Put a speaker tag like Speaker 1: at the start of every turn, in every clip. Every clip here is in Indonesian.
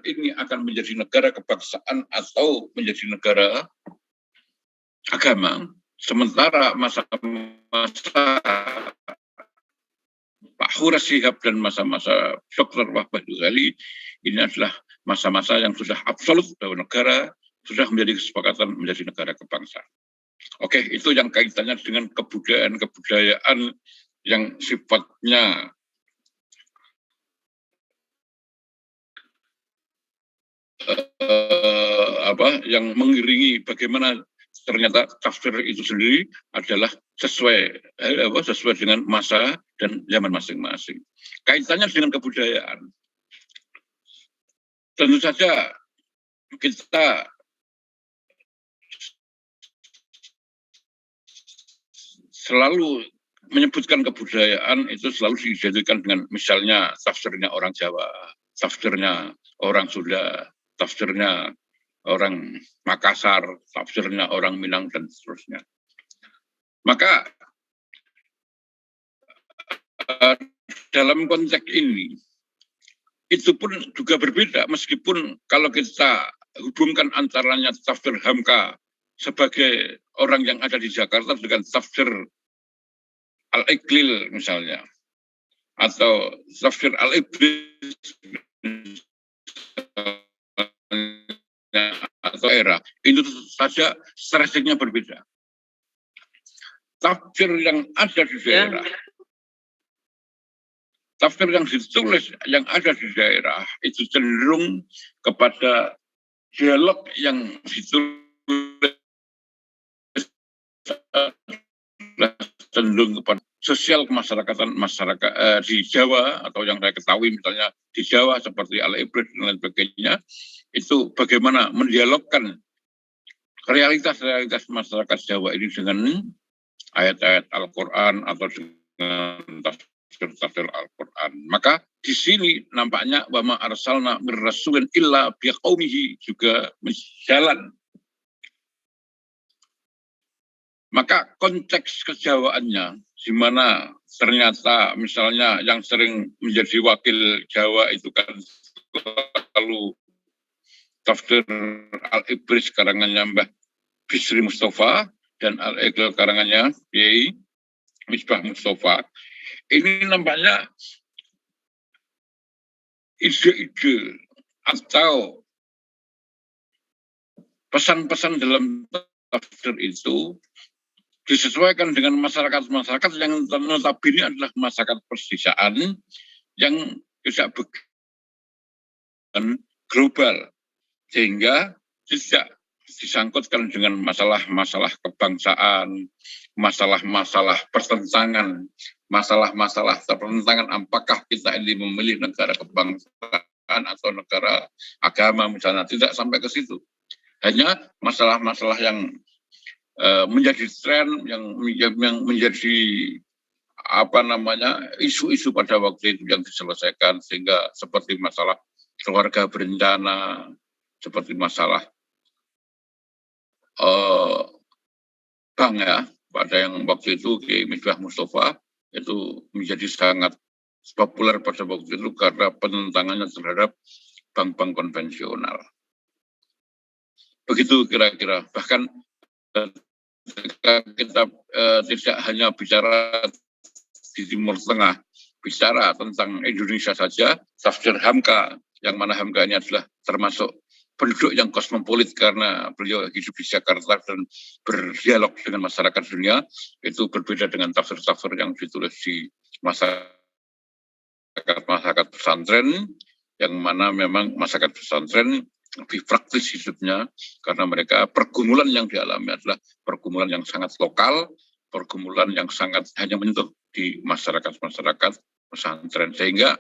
Speaker 1: ini akan menjadi negara kebangsaan atau menjadi negara agama, sementara masa-masa Pak Hura Shihab dan masa-masa Dr. Wahbah Ghazali ini adalah masa-masa yang sudah absolut bahwa negara sudah menjadi kesepakatan menjadi negara kebangsaan. Oke, itu yang kaitannya dengan kebudayaan yang sifatnya yang mengiringi bagaimana ternyata tafsir itu sendiri adalah sesuai dengan masa dan zaman masing-masing. Kaitannya dengan kebudayaan. Tentu saja kita selalu menyebutkan kebudayaan itu selalu diidentikan dengan misalnya tafsirnya orang Jawa, tafsirnya orang Sunda, tafsirnya orang Makassar, tafsirnya orang Minang, dan seterusnya. Maka dalam konteks ini, itu pun juga berbeda, meskipun kalau kita hubungkan antaranya tafsir Hamka sebagai orang yang ada di Jakarta dengan tafsir Al-Iqlil misalnya, atau tafsir Al-Iblis atau era, itu saja strateginya berbeda. Tafsir yang ada di daerah, tafsir yang ditulis yang ada di daerah itu cenderung kepada dialog yang ditulis cenderung kepada sosial kemasyarakatan masyarakat di Jawa, atau yang saya ketahui misalnya di Jawa seperti Al-Iblis dan lain sebagainya, itu bagaimana mendialogkan realitas-realitas masyarakat Jawa ini dengan ayat-ayat Al-Quran atau dengan tafsir Al-Quran. Maka di sini nampaknya wa ma arsalna mir rasulin illa biqaumihi juga menjalan. Maka konteks kejawaannya, di mana ternyata misalnya yang sering menjadi wakil Jawa itu kan selalu tafsir Al-Ibris karangannya Mbah Bisri Mustafa dan Al-Iqlil karangannya Kiai Misbah Mustafa. Ini nampaknya ide-ide atau pesan-pesan dalam tafsir itu disesuaikan dengan masyarakat-masyarakat yang notabene adalah masyarakat pedesaan yang tidak begitu global, sehingga tidak disangkutkan dengan masalah-masalah kebangsaan, masalah-masalah pertentangan, masalah-masalah pertentangan apakah kita ini memilih negara kebangsaan atau negara agama misalnya, tidak sampai ke situ. Hanya masalah-masalah yang menjadi tren, yang menjadi isu-isu pada waktu itu yang diselesaikan, sehingga seperti masalah keluarga berencana, seperti masalah bank ya, pada yang waktu itu Kiai Misbah Mustafa itu menjadi sangat populer pada waktu itu karena penentangannya terhadap bank-bank konvensional. Begitu kira-kira. Bahkan kita tidak hanya bicara di Timur Tengah, bicara tentang Indonesia saja, tafsir Hamka, yang mana Hamka ini adalah termasuk penduduk yang kosmopolit karena beliau hidup di Jakarta dan berdialog dengan masyarakat dunia, itu berbeda dengan tafsir-tafsir yang ditulis di masyarakat pesantren, yang mana memang masyarakat pesantren lebih praktis hidupnya, karena mereka pergumulan yang dialami adalah pergumulan yang sangat lokal, pergumulan yang sangat hanya menyentuh di masyarakat-masyarakat pesantren, sehingga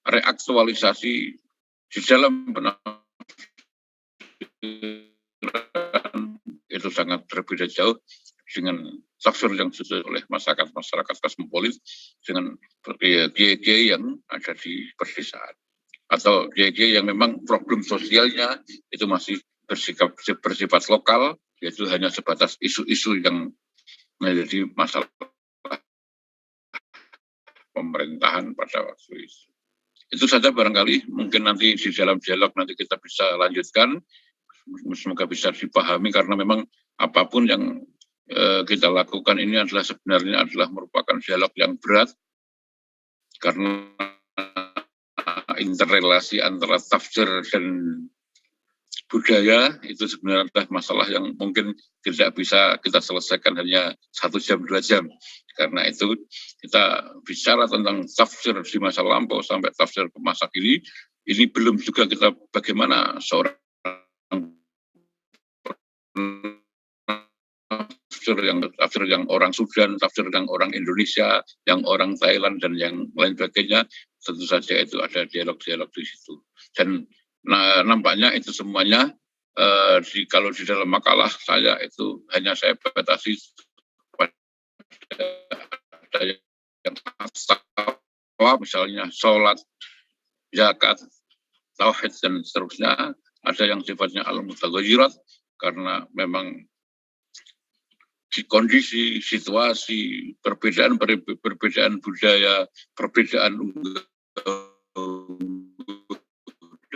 Speaker 1: reaktualisasi di dalam itu sangat berbeda jauh dengan tafsir yang disusun oleh masyarakat kosmopolit dengan kiai-kiai yang ada di pedesaan, atau kiai-kiai yang memang problem sosialnya itu masih bersifat lokal, yaitu hanya sebatas isu-isu yang menjadi masalah pemerintahan pada waktu itu. Itu saja barangkali, mungkin nanti di dalam dialog nanti kita bisa lanjutkan, semoga bisa dipahami karena memang apapun yang kita lakukan ini sebenarnya adalah merupakan dialog yang berat karena interrelasi antara tafsir dan budaya itu sebenarnya adalah masalah yang mungkin tidak bisa kita selesaikan hanya 1 jam 2 jam. Karena itu kita bicara tentang tafsir di masa lampau sampai tafsir ke masa kini, ini belum juga kita bagaimana seorang tafsir yang orang Sudan, tafsir yang orang Indonesia, yang orang Thailand dan yang lain sebagainya, tentu saja itu ada dialog-dialog di situ. Dan nampaknya itu semuanya kalau di dalam makalah saya itu hanya saya batasi pada yang asal, misalnya sholat, zakat, tauhid dan seterusnya. Ada yang sifatnya al-mutaghayyirat karena memang di kondisi, situasi, perbedaan budaya, perbedaan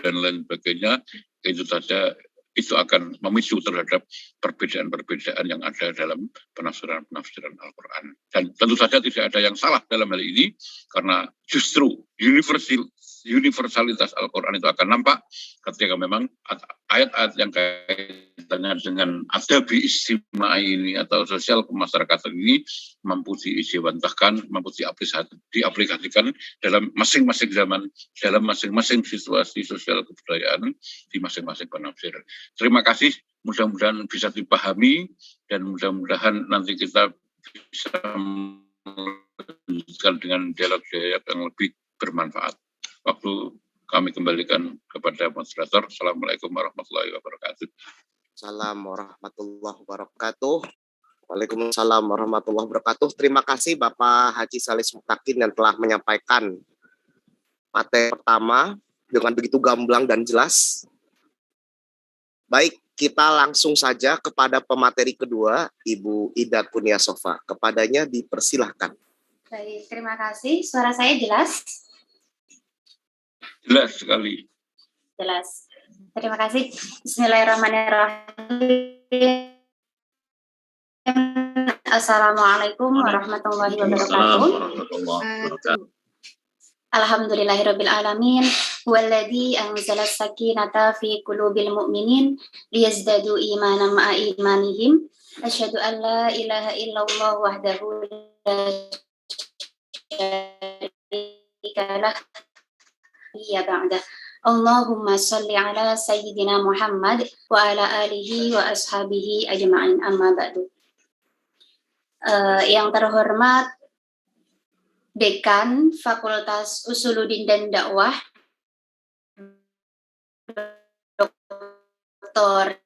Speaker 1: dan lain sebagainya, itu saja itu akan memicu terhadap perbedaan-perbedaan yang ada dalam penafsiran Al-Quran. Dan tentu saja tidak ada yang salah dalam hal ini, karena justru universalitas Al-Quran itu akan nampak ketika memang ayat-ayat yang kaitannya dengan adabi istimai ini atau sosial kemasyarakatan ini mampu diijawantahkan, mampu diaplikasikan dalam masing-masing zaman, dalam masing-masing situasi sosial kebudayaan di masing-masing penafsir. Terima kasih, mudah-mudahan bisa dipahami dan mudah-mudahan nanti kita bisa melanjutkan dengan dialog-dialog yang lebih bermanfaat. Waktu kami kembalikan kepada moderator. Assalamualaikum warahmatullahi wabarakatuh.
Speaker 2: Assalamualaikum warahmatullahi wabarakatuh. Waalaikumsalam warahmatullahi wabarakatuh. Terima kasih Bapak Haji Salis Mutakin yang telah menyampaikan materi pertama dengan begitu gamblang dan jelas. Baik, kita langsung saja kepada pemateri kedua, Ibu Ida Kurniasofa. Kepadanya dipersilahkan.
Speaker 3: Baik, terima kasih. Suara saya jelas?
Speaker 1: Jelas sekali.
Speaker 3: Jelas. Terima kasih. Bismillahirrahmanirrahim. Assalamualaikum warahmatullahi wabarakatuh. Alhamdulillahirabbil alamin, huwallazi anzala as-sakinata fi qulubil mu'minin liyazdadu imanan ma'a imanihim. Asyhadu an la ilaha illallah wahdahu la syarika lah ya ba'da. Allahumma shalli ala sayyidina Muhammad wa ala alihi wa ashabihi ajma'in, amma ba'du. Yang terhormat Dekan Fakultas Usuluddin dan Dakwah, Dr.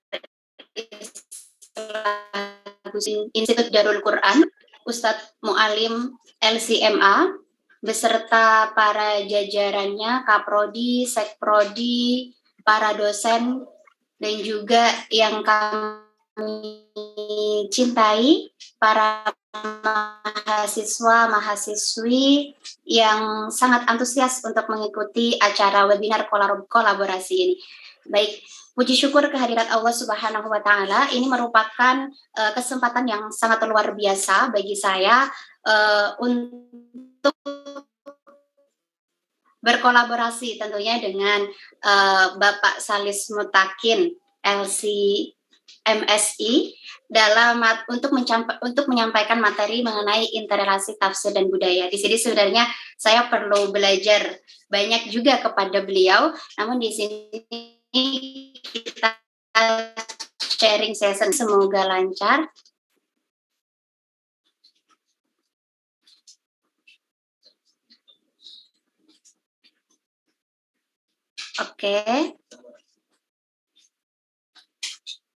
Speaker 3: Institut Darul Quran, Ustadz Mu'alim LCMA, beserta para jajarannya, Kaprodi, Sekprodi, para dosen, dan juga yang kami cintai, para mahasiswa-mahasiswi yang sangat antusias untuk mengikuti acara webinar kolaborasi ini. Baik, puji syukur kehadirat Allah Subhanahu wa Ta'ala. Ini merupakan kesempatan yang sangat luar biasa bagi saya untuk berkolaborasi tentunya dengan Bapak Salis Mutakin LC-MSI untuk menyampaikan materi mengenai interrelasi tafsir dan budaya. Di sini sebenarnya saya perlu belajar banyak juga kepada beliau, namun di sini kita sharing session, semoga lancar. Oke.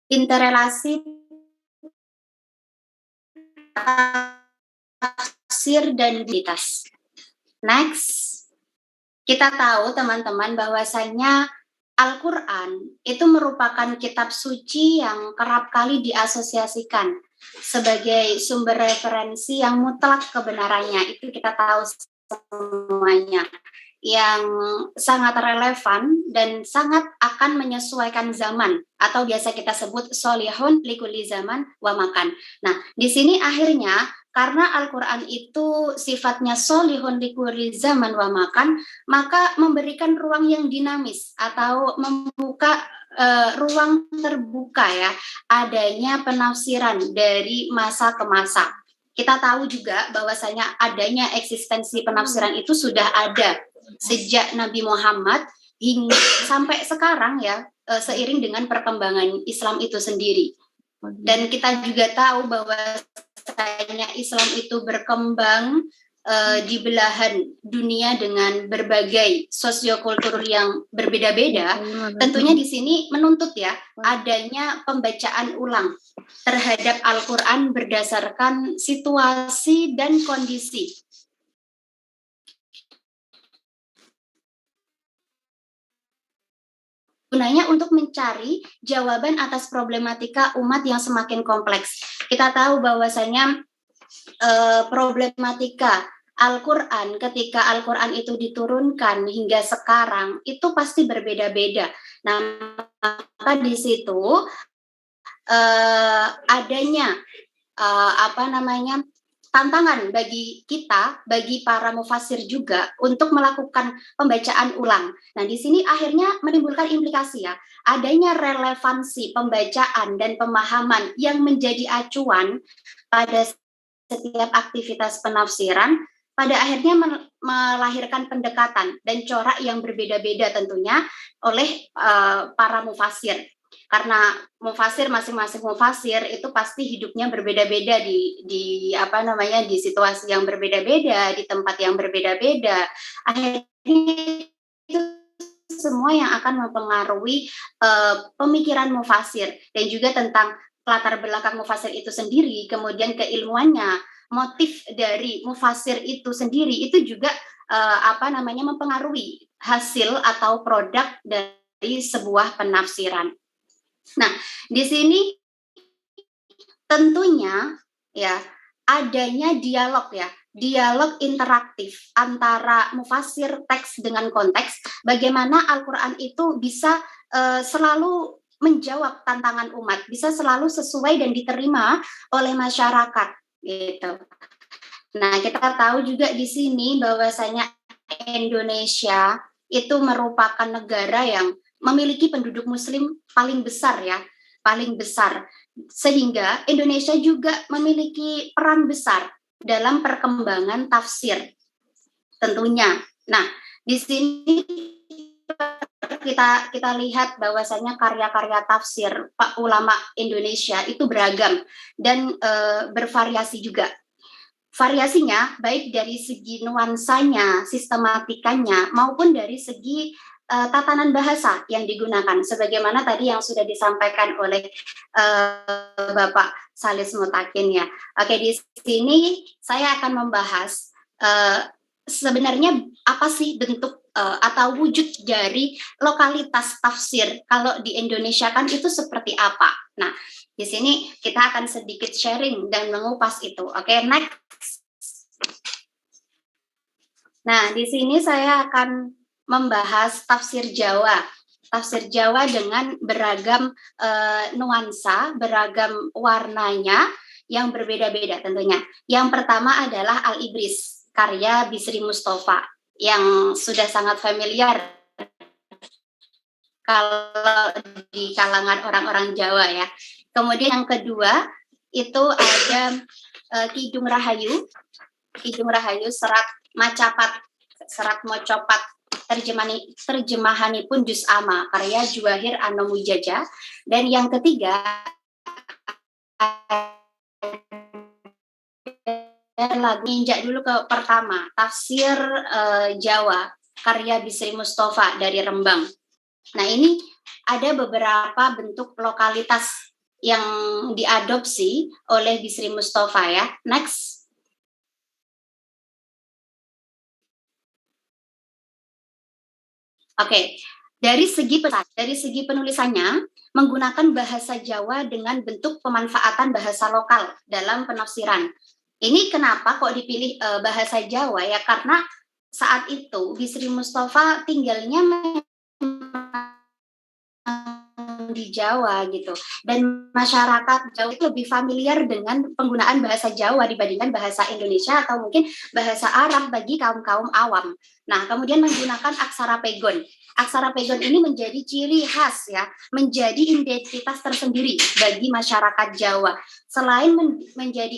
Speaker 3: Interrelasi tafsir dan identitas. Next, kita tahu teman-teman bahwasanya Al-Quran itu merupakan kitab suci yang kerap kali diasosiasikan sebagai sumber referensi yang mutlak kebenarannya. Itu kita tahu semuanya. yang sangat relevan dan sangat akan menyesuaikan zaman, atau biasa kita sebut solihun likuli zaman wa makan. Nah, di sini akhirnya karena Al-Quran itu sifatnya solihun likuli zaman wa makan, maka memberikan ruang yang dinamis atau membuka ruang terbuka ya, adanya penafsiran dari masa ke masa. Kita tahu juga bahwasanya adanya eksistensi penafsiran itu sudah ada sejak Nabi Muhammad hingga sampai sekarang ya, seiring dengan perkembangan Islam itu sendiri. Dan kita juga tahu bahwasanya Islam itu berkembang di belahan dunia dengan berbagai sosiokultur yang berbeda-beda. Tentunya di sini menuntut ya adanya pembacaan ulang terhadap Al-Quran berdasarkan situasi dan kondisi. Gunanya untuk mencari jawaban atas problematika umat yang semakin kompleks. Kita tahu bahwasanya problematika Al-Quran, ketika Al-Quran itu diturunkan hingga sekarang, itu pasti berbeda-beda. Nah, maka di situ adanya tantangan bagi kita, bagi para mufasir juga untuk melakukan pembacaan ulang. Nah, di sini akhirnya menimbulkan implikasi ya, adanya relevansi pembacaan dan pemahaman yang menjadi acuan pada setiap aktivitas penafsiran, pada akhirnya melahirkan pendekatan dan corak yang berbeda-beda tentunya oleh para mufasir. Karena masing-masing mufasir itu pasti hidupnya berbeda-beda di situasi yang berbeda-beda, di tempat yang berbeda-beda. Akhirnya itu semua yang akan mempengaruhi pemikiran mufasir dan juga tentang latar belakang mufasir itu sendiri, kemudian keilmuannya, motif dari mufasir itu sendiri itu juga mempengaruhi hasil atau produk dari sebuah penafsiran. Nah, di sini tentunya ya adanya dialog interaktif antara mufasir teks dengan konteks, bagaimana Al-Quran itu bisa selalu menjawab tantangan umat, bisa selalu sesuai dan diterima oleh masyarakat gitu. Nah, kita tahu juga di sini bahwasanya Indonesia itu merupakan negara yang memiliki penduduk muslim paling besar ya, paling besar, sehingga Indonesia juga memiliki peran besar dalam perkembangan tafsir tentunya. Nah, di sini kita lihat bahwasanya karya-karya tafsir Pak ulama Indonesia itu beragam dan bervariasi juga. Variasinya baik dari segi nuansanya, sistematikanya, maupun dari segi tatanan bahasa yang digunakan, sebagaimana tadi yang sudah disampaikan oleh Bapak Salis Mutakin ya. Oke, di sini saya akan membahas sebenarnya apa sih bentuk atau wujud dari lokalitas tafsir kalau di Indonesia kan itu seperti apa. Nah, di sini kita akan sedikit sharing dan mengupas itu. Oke, next. Nah, di sini saya akan membahas tafsir Jawa. Tafsir Jawa dengan beragam nuansa, beragam warnanya yang berbeda-beda tentunya. Yang pertama adalah Al-Ibris, karya Bisri Mustafa, yang sudah sangat familiar kalau di kalangan orang-orang Jawa ya. Kemudian yang kedua itu ada Kidung Rahayu serat macapat, serat mocopat, terjemahanipun Juz Amma, karya Juwahir Anomujaja. Dan yang ketiga lagu injak dulu ke pertama, tafsir Jawa, karya Bisri Mustafa dari Rembang. Nah, ini ada beberapa bentuk lokalitas yang diadopsi oleh Bisri Mustafa ya. Next. Oke, dari segi penulisannya menggunakan bahasa Jawa dengan bentuk pemanfaatan bahasa lokal dalam penafsiran. Ini kenapa kok dipilih bahasa Jawa ya? Karena saat itu Bisri Mustafa tinggalnya di Jawa gitu, dan masyarakat Jawa itu lebih familiar dengan penggunaan bahasa Jawa dibandingkan bahasa Indonesia atau mungkin bahasa Arab bagi kaum-kaum awam. Nah, kemudian menggunakan aksara pegon. Aksara pegon ini menjadi ciri khas ya, menjadi identitas tersendiri bagi masyarakat Jawa. Selain menjadi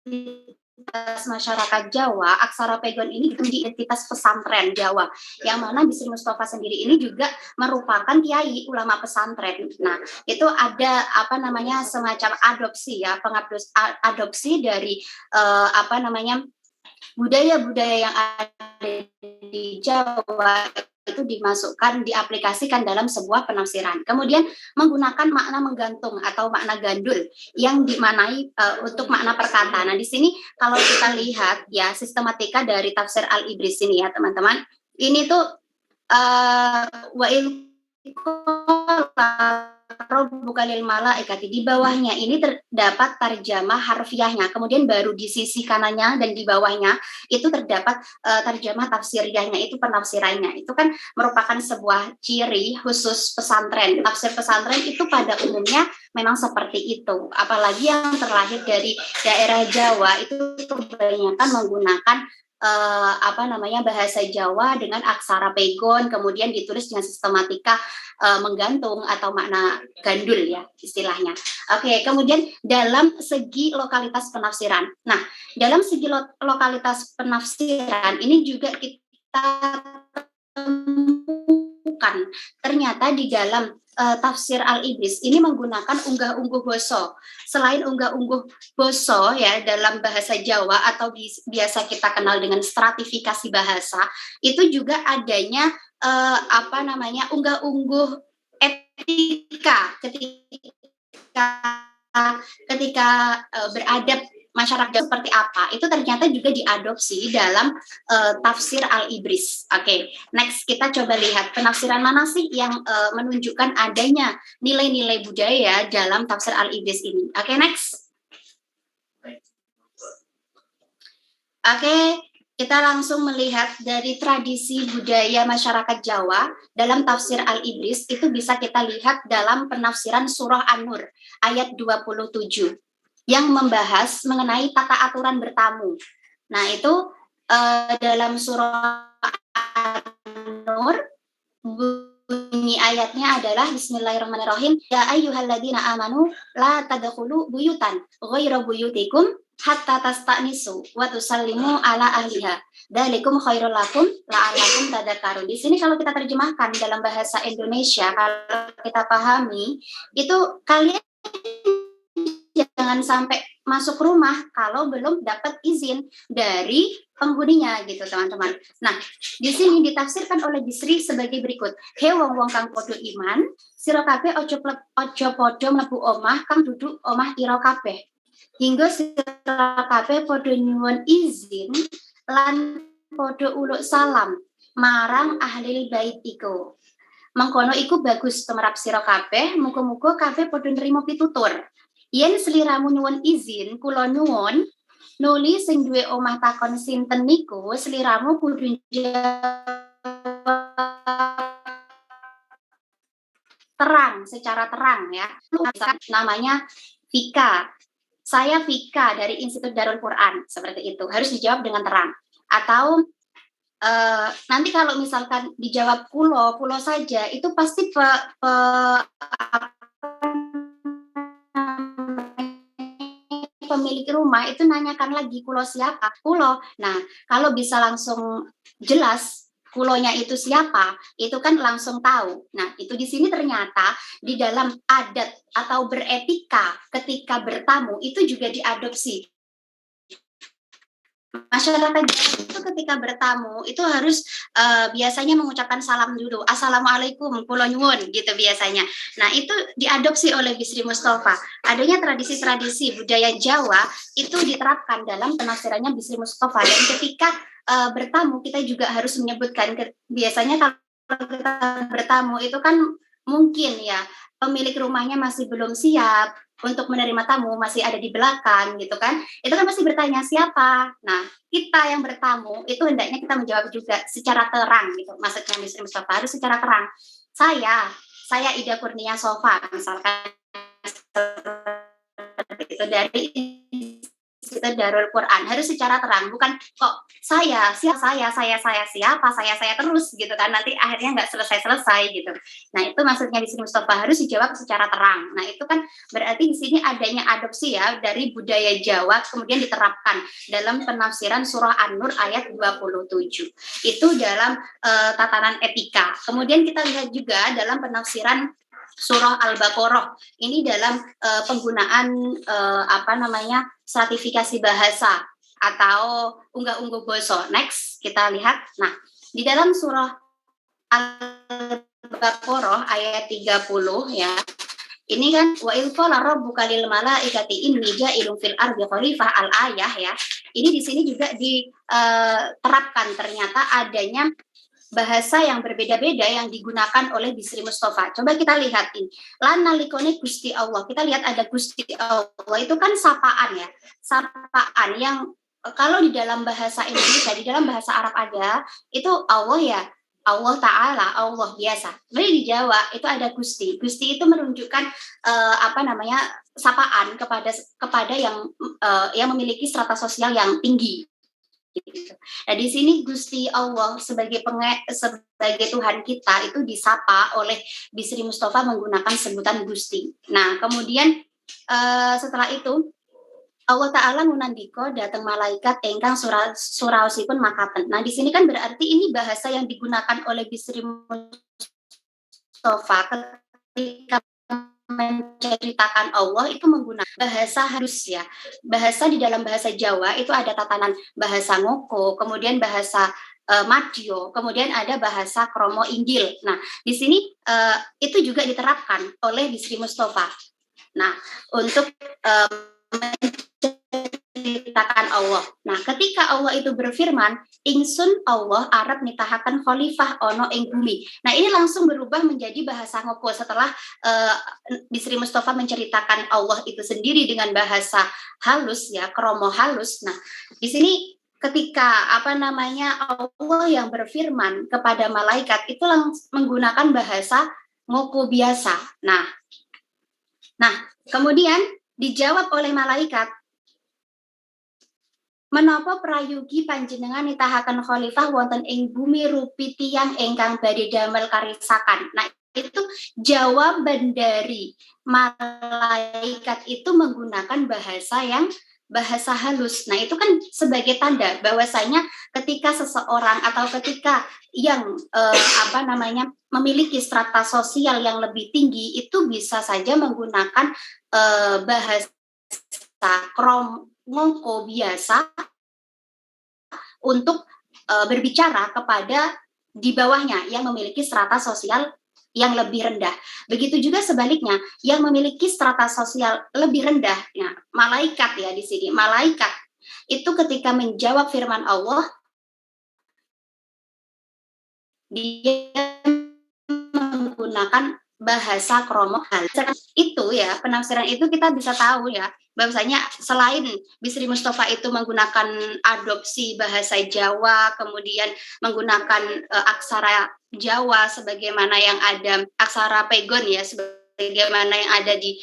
Speaker 3: identitas masyarakat Jawa, aksara pegon ini menjadi identitas pesantren Jawa, yang mana Bisri Mustafa sendiri ini juga merupakan kiai ulama pesantren. Nah, itu ada semacam adopsi ya, adopsi dari budaya-budaya yang ada di Jawa itu dimasukkan, diaplikasikan dalam sebuah penafsiran. Kemudian menggunakan makna menggantung atau makna gandul yang dimaknai untuk makna perkata. Nah, di sini kalau kita lihat ya sistematika dari tafsir Al-Ibris ini ya teman-teman, ini tuh wa Rabbuka lil malaikati, di bawahnya ini terdapat terjemah harfiahnya, kemudian baru di sisi kanannya dan di bawahnya itu terdapat terjemah tafsiriyahnya, itu penafsirannya. Itu kan merupakan sebuah ciri khusus pesantren. Tafsir pesantren itu pada umumnya memang seperti itu, apalagi yang terlahir dari daerah Jawa itu kebanyakan menggunakan bahasa Jawa dengan aksara pegon, kemudian ditulis dengan sistematika menggantung atau makna gandul ya istilahnya. Oke, kemudian dalam segi lokalitas penafsiran. Nah, dalam segi lokalitas penafsiran ini juga kita temukan ternyata di dalam tafsir Al-Ibris ini menggunakan unggah-ungguh boso. Selain unggah-ungguh boso ya dalam bahasa Jawa atau biasa kita kenal dengan stratifikasi bahasa, itu juga adanya unggah-ungguh etika ketika beradab masyarakat seperti apa, itu ternyata juga diadopsi dalam tafsir Al-Ibris. Oke, next kita coba lihat penafsiran mana sih yang menunjukkan adanya nilai-nilai budaya dalam tafsir Al-Ibris ini. Oke, next. Oke, kita langsung melihat dari tradisi budaya masyarakat Jawa dalam tafsir Al-Ibris, itu bisa kita lihat dalam penafsiran surah An-Nur ayat 27 yang membahas mengenai tata aturan bertamu. Nah, itu dalam surah An-Nur bunyi ayatnya adalah Bismillahirrahmanirrahim, ya ayyuhalladzina amanu la tadkhulu buyutan ghairu buyutikum hatta tasta'nisu wa tusallimu ala ahliha. Dzalikum khairul lakum la'allakum tadhakkarun. Di sini kalau kita terjemahkan dalam bahasa Indonesia, kalau kita pahami, itu kalian jangan sampai masuk rumah kalau belum dapat izin dari penghuninya gitu teman-teman. Nah, di sini ditafsirkan oleh Bisri sebagai berikut. He wong-wong kang podo iman, sira kabeh ojo podo mlebu omah kang duduk omah ira kabeh. Hingga sira kabeh podo nyuwun izin lan podo uluk salam marang ahli bait iku. Mengkono iku bagus tumrap sira kabeh, muga-muga kabeh podo nrimo pitutur. Yen sliramu nyuwun izin, kula nyuwun nuli sing duwe omah takon sinten niku, sliramu kudu terang, secara terang ya. Namanya Vika. Saya Vika dari Institut Darul Quran, seperti itu. Harus dijawab dengan terang. Atau nanti kalau misalkan dijawab pulo saja, itu pasti pemilik rumah itu nanyakan lagi kulo siapa, kulo. Nah, kalau bisa langsung jelas kulonya itu siapa, itu kan langsung tahu. Nah, itu di sini ternyata di dalam adat atau beretika ketika bertamu itu juga diadopsi. Masyarakat itu ketika bertamu itu harus biasanya mengucapkan salam dulu, assalamualaikum, kula nyuwun gitu biasanya. Nah, itu diadopsi oleh Bisri Mustafa. Adanya tradisi-tradisi budaya Jawa itu diterapkan dalam penafsirannya Bisri Mustafa. Dan ketika bertamu kita juga harus menyebutkan, biasanya kalau kita bertamu itu kan mungkin ya pemilik rumahnya masih belum siap, untuk menerima tamu masih ada di belakang gitu kan, itu kan pasti bertanya siapa. Nah, kita yang bertamu itu hendaknya kita menjawab juga secara terang gitu. Maksudnya Miss Mustafa harus secara terang. Saya Ida Kurnia Sofa misalkan itu dari Institut Darul Quran harus secara terang, bukan kok saya terus gitu kan, nanti akhirnya nggak selesai gitu. Nah itu maksudnya di sini Mustafa harus dijawab secara terang. Nah itu kan berarti di sini adanya adopsi ya dari budaya Jawa kemudian diterapkan dalam penafsiran surah An-Nur ayat 27 itu dalam tatanan etika. Kemudian kita lihat juga dalam penafsiran surah Al-Baqarah ini dalam penggunaan stratifikasi bahasa atau unggah-ungguh boso. Next kita lihat. Nah, di dalam surah Al-Baqarah ayat 30 ya. Ini kan wa il qala rabbuka lil malaikati inni ja'ilun fil ardi khalifah al-ayah ya. Ini di sini juga diterapkan ternyata adanya bahasa yang berbeda-beda yang digunakan oleh Bisri Mustafa. Coba kita lihat ini. Lana likone Gusti Allah. Kita lihat ada Gusti Allah. Itu kan sapaan ya. Sapaan yang kalau di dalam bahasa Indonesia, di dalam bahasa Arab ada, itu Allah ya. Allah Ta'ala, Allah biasa. Tapi di Jawa itu ada Gusti. Gusti itu menunjukkan sapaan kepada yang memiliki strata sosial yang tinggi. Nah di sini Gusti Allah sebagai Tuhan kita itu disapa oleh Bisri Mustafa menggunakan sebutan Gusti. Nah kemudian setelah itu Allah Ta'ala ngunandiko datang malaikat engkang suraosipun makaten. Nah di sini kan berarti ini bahasa yang digunakan oleh Bisri Mustafa ketika menceritakan Allah itu menggunakan bahasa halus ya. Bahasa di dalam bahasa Jawa itu ada tatanan bahasa ngoko, kemudian bahasa Madyo, kemudian ada bahasa Kromo Inggil. Nah, di sini itu juga diterapkan oleh Bisri Mustafa. Nah, untuk menceritakan Allah. Nah, ketika Allah itu berfirman, ingsun Allah Arab nitahakan khalifah ono ing bumi. Nah, ini langsung berubah menjadi bahasa ngoko setelah Bisri Mustafa menceritakan Allah itu sendiri dengan bahasa halus ya, kromo halus. Nah, di sini ketika Allah yang berfirman kepada malaikat itu langsung menggunakan bahasa ngoko biasa. Nah, kemudian dijawab oleh malaikat, menapa prayugi panjenengan nitahaken khalifah wonten ing bumi rupi tiyang ingkang badhe damel karisakan. Nah, itu jawaban dari malaikat itu menggunakan bahasa halus. Nah, itu kan sebagai tanda bahwasanya ketika seseorang atau ketika yang memiliki strata sosial yang lebih tinggi itu bisa saja menggunakan bahasa ngoko biasa untuk berbicara kepada di bawahnya yang memiliki strata sosial yang lebih rendah. Begitu juga sebaliknya yang memiliki strata sosial lebih rendah. Nah, malaikat ya di sini. Malaikat itu ketika menjawab firman Allah dia menggunakan bahasa kromo halus. Itu ya, penafsiran itu kita bisa tahu ya bahwasanya selain Bisri Mustafa itu menggunakan adopsi bahasa Jawa, kemudian menggunakan aksara Jawa sebagaimana yang ada aksara Pegon ya, sebagaimana yang ada di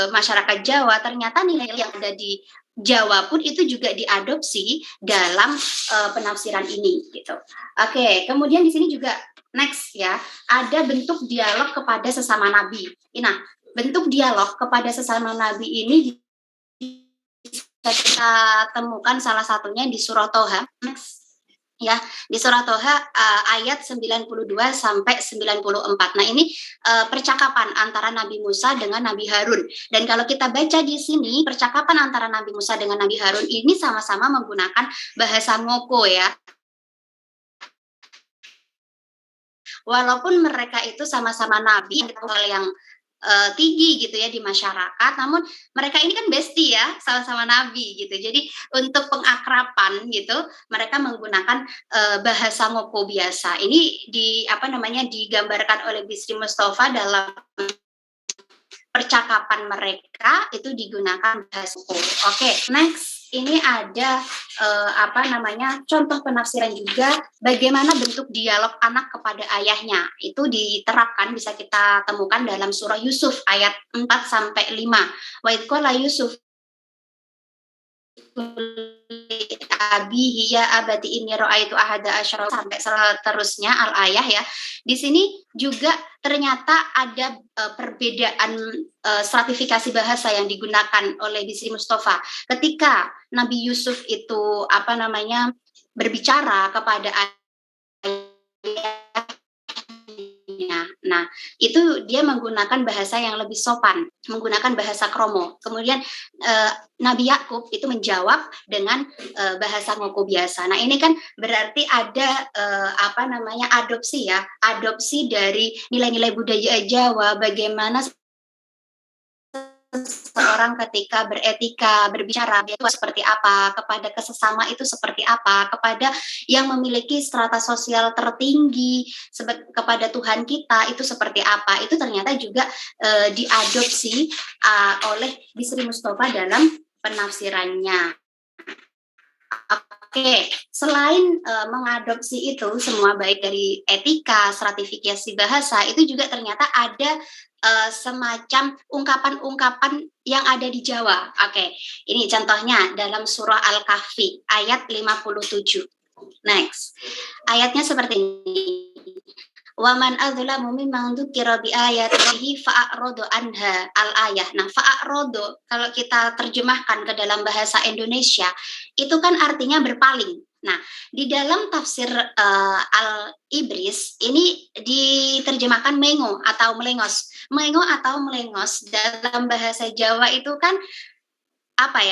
Speaker 3: masyarakat Jawa, ternyata nilai yang ada di Jawa pun itu juga diadopsi dalam penafsiran ini gitu. Oke, kemudian di sini juga next ya, ada bentuk dialog kepada sesama nabi. Nah, bentuk dialog kepada sesama nabi ini bisa kita temukan salah satunya di surah Toha. Next. Ya, di surah Toha ayat 92 sampai 94. Nah, ini percakapan antara Nabi Musa dengan Nabi Harun. Dan kalau kita baca di sini, percakapan antara Nabi Musa dengan Nabi Harun ini sama-sama menggunakan bahasa ngoko ya. Walaupun mereka itu sama-sama nabi yang tinggi gitu ya di masyarakat, namun mereka ini kan bestie ya, sama-sama nabi gitu. Jadi untuk pengakraban gitu, mereka menggunakan bahasa ngoko biasa. Ini digambarkan oleh Bisri Mustafa dalam percakapan mereka itu digunakan bahasa suku. Oke, next ini ada contoh penafsiran juga bagaimana bentuk dialog anak kepada ayahnya. Itu diterapkan, bisa kita temukan dalam surah Yusuf ayat 4 sampai 5. Wa idh qala Yusuf abihi ya abati inni ra'aitu ahada asyara sampai seterusnya al-ayah ya. Di sini juga ternyata ada perbedaan stratifikasi bahasa yang digunakan oleh Bisri Mustafa. Ketika Nabi Yusuf itu berbicara kepada ayahnya. Nah, itu dia menggunakan bahasa yang lebih sopan, menggunakan bahasa kromo. Kemudian Nabi Yakub itu menjawab dengan bahasa ngoko biasa. Nah, ini kan berarti ada adopsi ya, adopsi dari nilai-nilai budaya Jawa, bagaimana seorang ketika beretika, berbicara itu seperti apa, kepada kesesama itu seperti apa, kepada yang memiliki strata sosial tertinggi, kepada Tuhan kita itu seperti apa. Itu ternyata juga diadopsi oleh Bisri Mustafa dalam penafsirannya. Oke, selain mengadopsi itu semua baik dari etika, stratifikasi bahasa, itu juga ternyata ada semacam ungkapan-ungkapan yang ada di Jawa. Oke, ini contohnya dalam surah Al-Kahfi ayat 57. Next, ayatnya seperti ini. Waman adzlamu mimman dzukira bi ayatihi fa'aradu anha al-ayah. Nah, fa'aradu kalau kita terjemahkan ke dalam bahasa Indonesia itu kan artinya berpaling. Nah, di dalam tafsir Al-Ibris ini diterjemahkan mengo atau melengos. Mengo atau melengos dalam bahasa Jawa itu kan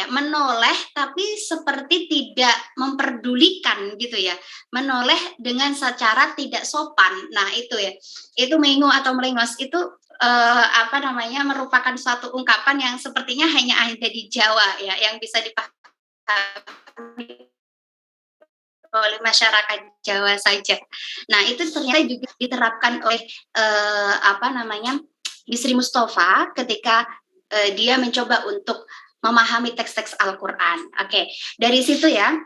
Speaker 3: menoleh tapi seperti tidak memperdulikan gitu ya, menoleh dengan secara tidak sopan. Nah itu ya, itu mengo atau melengos itu merupakan suatu ungkapan yang sepertinya hanya ada di Jawa ya, yang bisa dipahami oleh masyarakat Jawa saja. Nah itu ternyata juga diterapkan oleh Bisri Mustafa ketika dia mencoba untuk memahami teks-teks Al-Quran. Oke, dari situ ya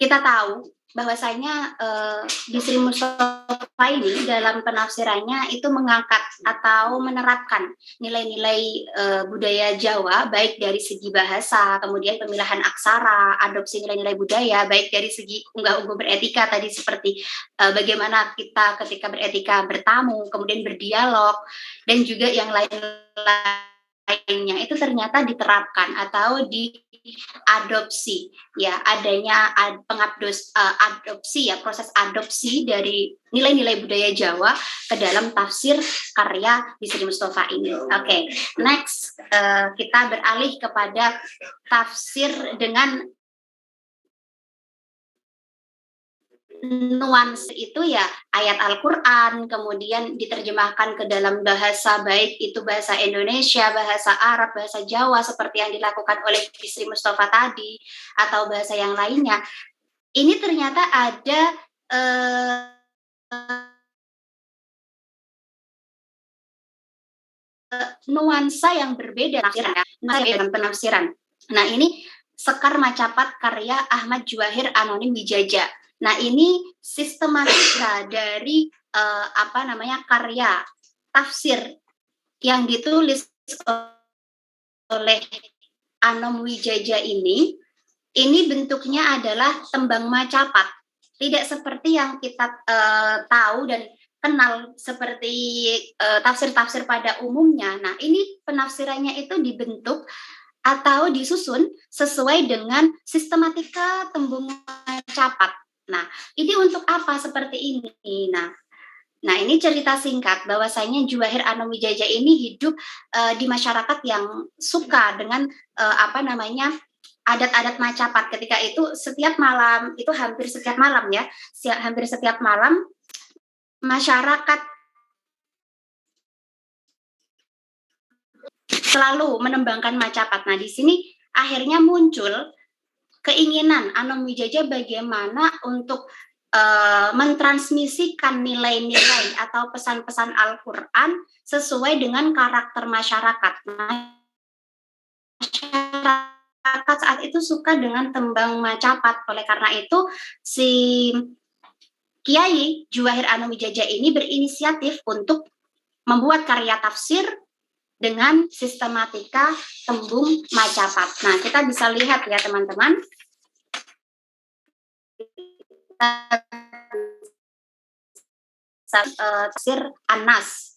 Speaker 3: kita tahu bahwasanya Bisri Mustafa ini dalam penafsirannya itu mengangkat atau menerapkan nilai-nilai budaya Jawa, baik dari segi bahasa, kemudian pemilihan aksara, adopsi nilai-nilai budaya, baik dari segi unggah-ungguh beretika tadi seperti bagaimana kita ketika beretika bertamu, kemudian berdialog, dan juga yang lainnya itu ternyata diterapkan atau diadopsi ya, adanya adopsi ya, proses adopsi dari nilai-nilai budaya Jawa ke dalam tafsir karya Bisri Mustafa ini. Oke, next kita beralih kepada tafsir dengan nuansa itu ya ayat Al-Quran, kemudian diterjemahkan ke dalam bahasa, baik itu bahasa Indonesia, bahasa Arab, bahasa Jawa, seperti yang dilakukan oleh Bisri Mustafa tadi, atau bahasa yang lainnya. Ini ternyata ada nuansa yang berbeda dalam penafsiran. Nah ini Sekar Macapat karya Ahmad Juwahir Anonim Wijaja. Nah ini sistematika dari karya tafsir yang ditulis oleh Anom Wijaja ini bentuknya adalah tembang macapat, tidak seperti yang kita tahu dan kenal seperti tafsir-tafsir pada umumnya. Nah ini penafsirannya itu dibentuk atau disusun sesuai dengan sistematika tembung macapat. Nah, ini untuk apa seperti ini? Nah ini cerita singkat bahwasanya Juwahir Anom Wijaja ini hidup di masyarakat yang suka dengan adat-adat macapat. Ketika itu setiap malam, itu hampir setiap malam ya, hampir setiap malam masyarakat selalu menembangkan macapat. Nah di sini akhirnya muncul keinginan Anom Wijaja bagaimana untuk mentransmisikan nilai-nilai atau pesan-pesan Al-Quran sesuai dengan karakter masyarakat. Masyarakat saat itu suka dengan tembang macapat. Oleh karena itu, si Kiai Juwahir Anumijaja ini berinisiatif untuk membuat karya tafsir dengan sistematika tembung macapat. Nah, kita bisa lihat ya teman-teman. Tafsir An-Nas.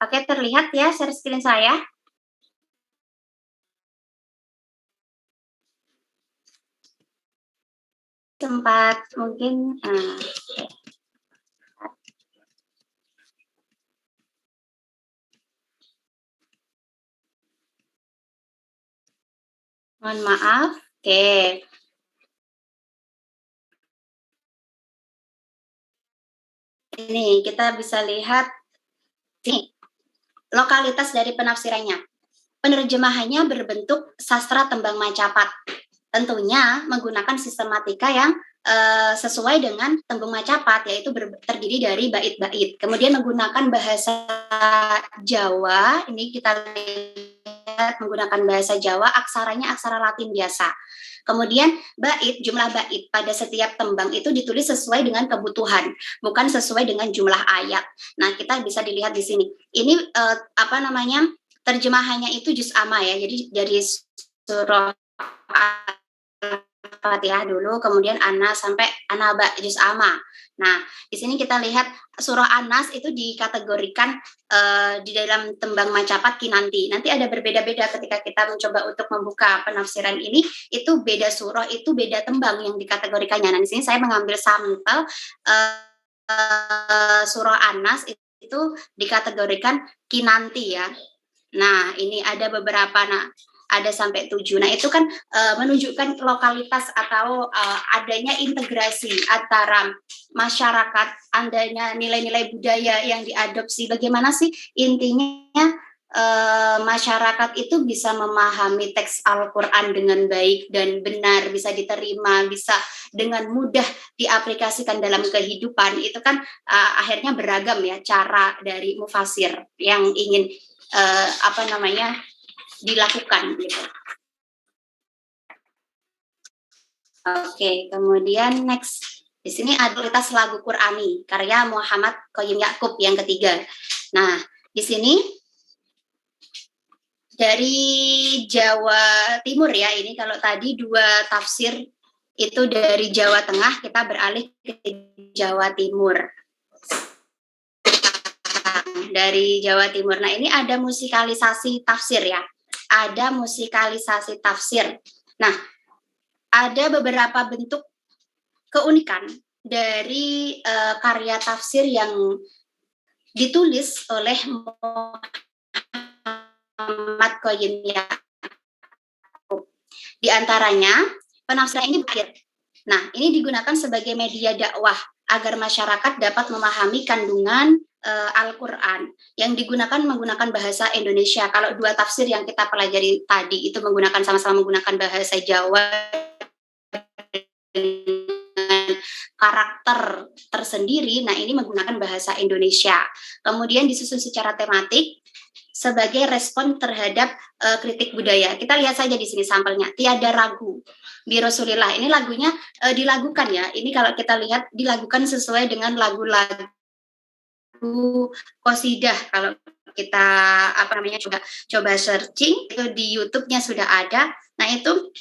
Speaker 3: Oke, terlihat ya share screen saya. Tempat mungkin mohon maaf. Oke. Ini kita bisa lihat ini lokalitas dari penafsirannya. Penerjemahannya berbentuk sastra tembang macapat. Tentunya menggunakan sistematika yang sesuai dengan tembung macapat, yaitu terdiri dari bait-bait. Kemudian menggunakan bahasa Jawa, ini kita lihat menggunakan bahasa Jawa, aksaranya aksara Latin biasa. Kemudian jumlah bait pada setiap tembang itu ditulis sesuai dengan kebutuhan, bukan sesuai dengan jumlah ayat. Nah, kita bisa dilihat di sini. Ini terjemahannya itu juz amma ya. Jadi dari surah Al-Fatihah dulu, kemudian Anas sampai Anaba juz amma. Nah, di sini kita lihat surah Anas itu dikategorikan di dalam tembang macapat kinanti. Nanti ada berbeda-beda ketika kita mencoba untuk membuka penafsiran ini, itu beda surah, itu beda tembang yang dikategorikannya. Nah, di sini saya mengambil sampel surah Anas itu dikategorikan kinanti ya. Nah, ini ada beberapa, ada sampai 7. Nah, itu kan menunjukkan lokalitas atau adanya integrasi antara masyarakat, adanya nilai-nilai budaya yang diadopsi. Bagaimana sih intinya masyarakat itu bisa memahami teks Al-Quran dengan baik dan benar, bisa diterima, bisa dengan mudah diaplikasikan dalam kehidupan. Itu kan akhirnya beragam ya cara dari mufasir yang ingin dilakukan gitu. Oke, kemudian next. Di sini ada kualitas lagu Qur'ani karya Muhammad Qayyim Ya'qub yang ketiga. Nah, di sini dari Jawa Timur ya, ini kalau tadi 2 tafsir itu dari Jawa Tengah, kita beralih ke Jawa Timur. Dari Jawa Timur. Nah, ini ada musikalisasi tafsir ya. Ada musikalisasi tafsir. Nah, ada beberapa bentuk keunikan dari karya tafsir yang ditulis oleh Muhammad Qayyim Ya'qub. Di antaranya, penafsiran ini berakhir. Nah, ini digunakan sebagai media dakwah agar masyarakat dapat memahami kandungan Al-Quran yang menggunakan bahasa Indonesia. Kalau 2 tafsir yang kita pelajari tadi itu sama-sama menggunakan bahasa Jawa dengan karakter tersendiri, nah ini menggunakan bahasa Indonesia. Kemudian disusun secara tematik sebagai respon terhadap kritik budaya. Kita lihat saja di sini sampelnya. Tiada ragu bi Rasulillah. Ini lagunya dilagukan ya. Ini kalau kita lihat dilagukan sesuai dengan lagu-lagu qasidah. Kalau kita coba searching itu di YouTube-nya sudah ada. Nah, itu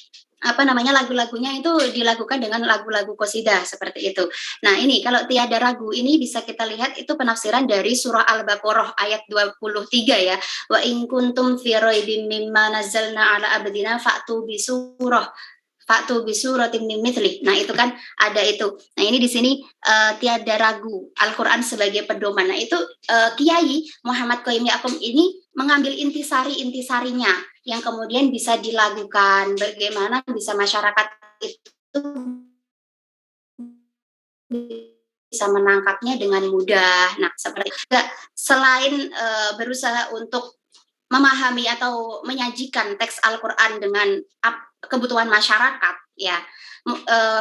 Speaker 3: lagu-lagunya itu dilakukan dengan lagu-lagu qasidah seperti itu. Nah, ini kalau tiada ragu ini bisa kita lihat itu penafsiran dari surah Al-Baqarah ayat 23 ya. Wa in kuntum fi raibim mimma nazzalna ala abdina fa'tu bisuratin min mithli. Nah, itu kan ada itu. Nah, ini di sini tiada ragu Al-Qur'an sebagai pedoman. Nah, itu Kiai Muhammad Qayyim Ya'qub ini mengambil intisarinya yang kemudian bisa dilakukan. Bagaimana bisa masyarakat itu bisa menangkapnya dengan mudah. Nah, seperti itu. Selain berusaha untuk memahami atau menyajikan teks Al-Quran dengan kebutuhan masyarakat, ya,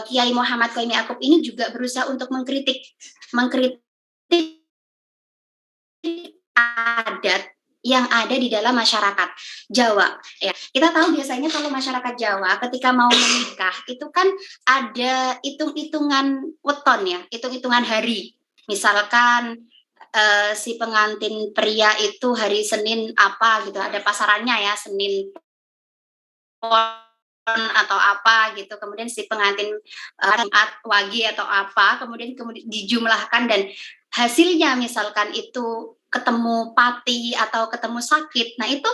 Speaker 3: Kiai Muhammad Qoyim Ya'qub ini juga berusaha untuk mengkritik adat yang ada di dalam masyarakat Jawa. Ya, kita tahu biasanya kalau masyarakat Jawa ketika mau menikah itu kan ada hitung-hitungan weton ya, hitung-hitungan hari. Misalkan si pengantin pria itu hari Senin apa gitu, ada pasarannya ya, Senin Pon atau apa gitu, kemudian si pengantin Wage atau apa, kemudian dijumlahkan dan hasilnya misalkan itu ketemu pati atau ketemu sakit. Nah, itu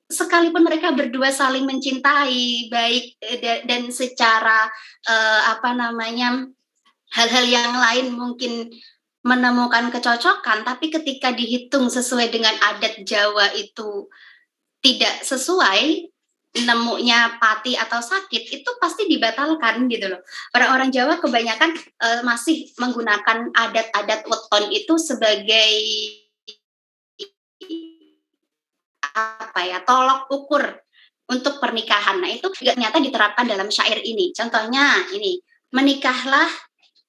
Speaker 3: sekalipun mereka berdua saling mencintai baik dan secara hal-hal yang lain mungkin menemukan kecocokan, tapi ketika dihitung sesuai dengan adat Jawa itu tidak sesuai, nemunya pati atau sakit, itu pasti dibatalkan gitu loh. Orang-orang Jawa kebanyakan masih menggunakan adat-adat weton itu sebagai tolok ukur untuk pernikahan. Nah, itu juga ternyata diterapkan dalam syair ini. Contohnya ini, menikahlah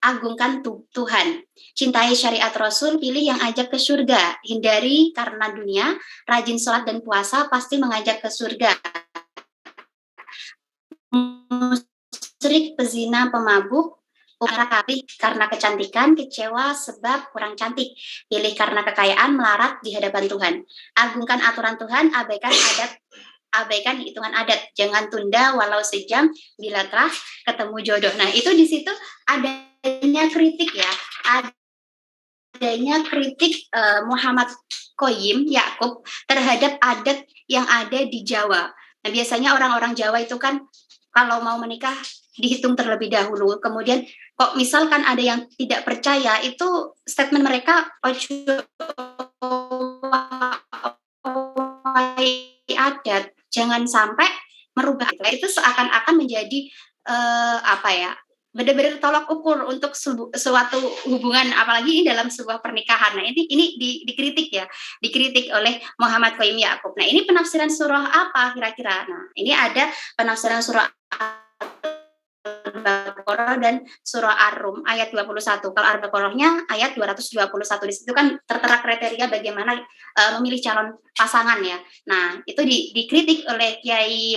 Speaker 3: agungkan Tuhan, cintai syariat Rasul, pilih yang ajak ke surga, hindari karena dunia, rajin sholat dan puasa pasti mengajak ke surga. Musyrik, pezina, pemabuk, karena kecantikan, kecewa sebab kurang cantik, pilih karena kekayaan, melarat di hadapan Tuhan, agungkan aturan Tuhan, abaikan hitungan adat, jangan tunda walau sejam bila telah ketemu jodoh. Nah, itu di situ adanya kritik ya, adanya kritik Muhammad Qoyim Ya'qub terhadap adat yang ada di Jawa. Nah, biasanya orang-orang Jawa itu kan kalau mau menikah dihitung terlebih dahulu, kemudian kok misalkan ada yang tidak percaya, itu statement mereka adat, jangan sampai merubah. Itu seakan-akan menjadi benar-benar tolak ukur untuk suatu hubungan, apalagi dalam sebuah pernikahan. Nah, ini dikritik ya, dikritik oleh Muhammad Qoyim Ya'qub. Nah, ini penafsiran surah apa kira-kira? Nah, ini ada penafsiran surah Al-Baqarah dan surah Ar-Rum ayat 21. Kalau Al-Baqarahnya ayat 221. Di situ kan tertera kriteria bagaimana memilih calon pasangan ya. Nah, itu dikritik oleh Kiai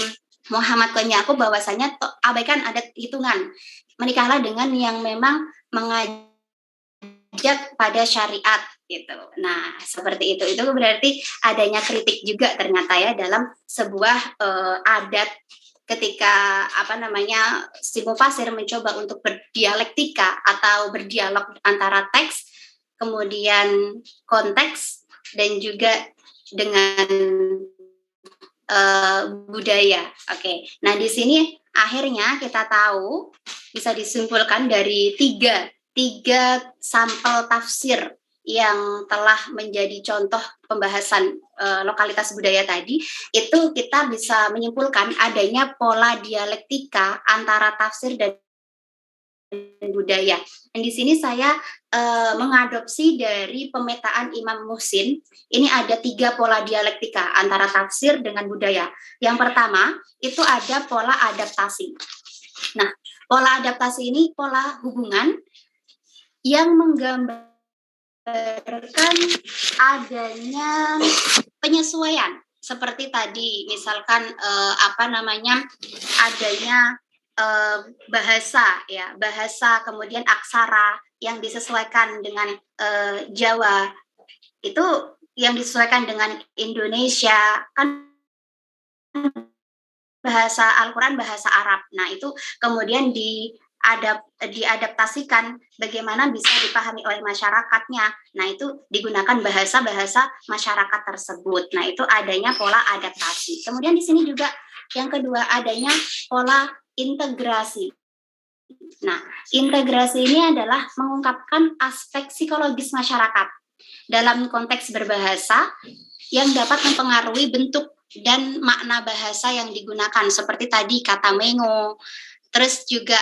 Speaker 3: Muhammad Qoyim Ya'qub bahwasanya abaikan adat hitungan. Menikahlah dengan yang memang mengajak pada syariat gitu. Nah, seperti itu. Itu berarti adanya kritik juga ternyata ya dalam sebuah adat ketika si mufasir mencoba untuk berdialektika atau berdialog antara teks, kemudian konteks dan juga dengan budaya. Oke. Nah, di sini akhirnya kita tahu bisa disimpulkan dari tiga sampel tafsir yang telah menjadi contoh pembahasan lokalitas budaya tadi, itu kita bisa menyimpulkan adanya pola dialektika antara tafsir dan budaya. Dan di sini saya mengadopsi dari pemetaan Imam Muhsin. Ini ada 3 pola dialektika antara tafsir dengan budaya. Yang pertama itu ada pola adaptasi. Nah, pola adaptasi ini pola hubungan yang menggambarkan adanya penyesuaian seperti tadi, misalkan adanya bahasa kemudian aksara yang disesuaikan dengan Jawa, itu yang disesuaikan dengan Indonesia kan bahasa Al-Quran bahasa Arab. Nah, itu kemudian diadaptasikan bagaimana bisa dipahami oleh masyarakatnya. Nah, itu digunakan bahasa-bahasa masyarakat tersebut. Nah, itu adanya pola adaptasi. Kemudian di sini juga yang kedua adanya pola integrasi. Nah, integrasi ini adalah mengungkapkan aspek psikologis masyarakat dalam konteks berbahasa yang dapat mempengaruhi bentuk dan makna bahasa yang digunakan, seperti tadi kata mengo, Terus juga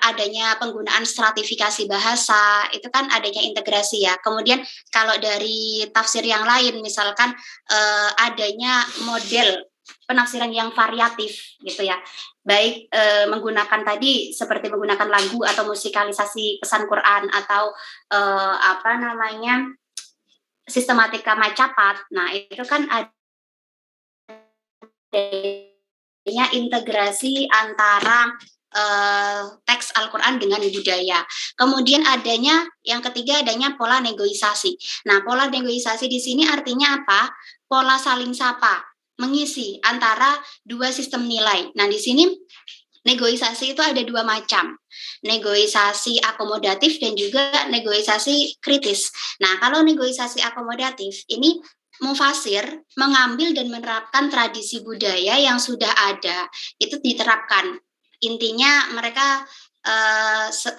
Speaker 3: adanya penggunaan stratifikasi bahasa, itu kan adanya integrasi ya. Kemudian kalau dari tafsir yang lain, misalkan adanya model penafsiran yang variatif gitu ya. Baik menggunakan tadi seperti menggunakan lagu atau musikalisasi pesan Quran atau sistematika macapat. Nah, itu kan adanya integrasi antara teks Al-Quran dengan budaya. Kemudian adanya yang ketiga adanya pola negosiasi. Nah, pola negosiasi di sini artinya apa? Pola saling sapa, mengisi antara dua sistem nilai. Nah, di sini negosiasi itu ada dua macam, negosiasi akomodatif dan juga negosiasi kritis. Nah, kalau negosiasi akomodatif ini mufasir mengambil dan menerapkan tradisi budaya yang sudah ada, itu diterapkan. Intinya mereka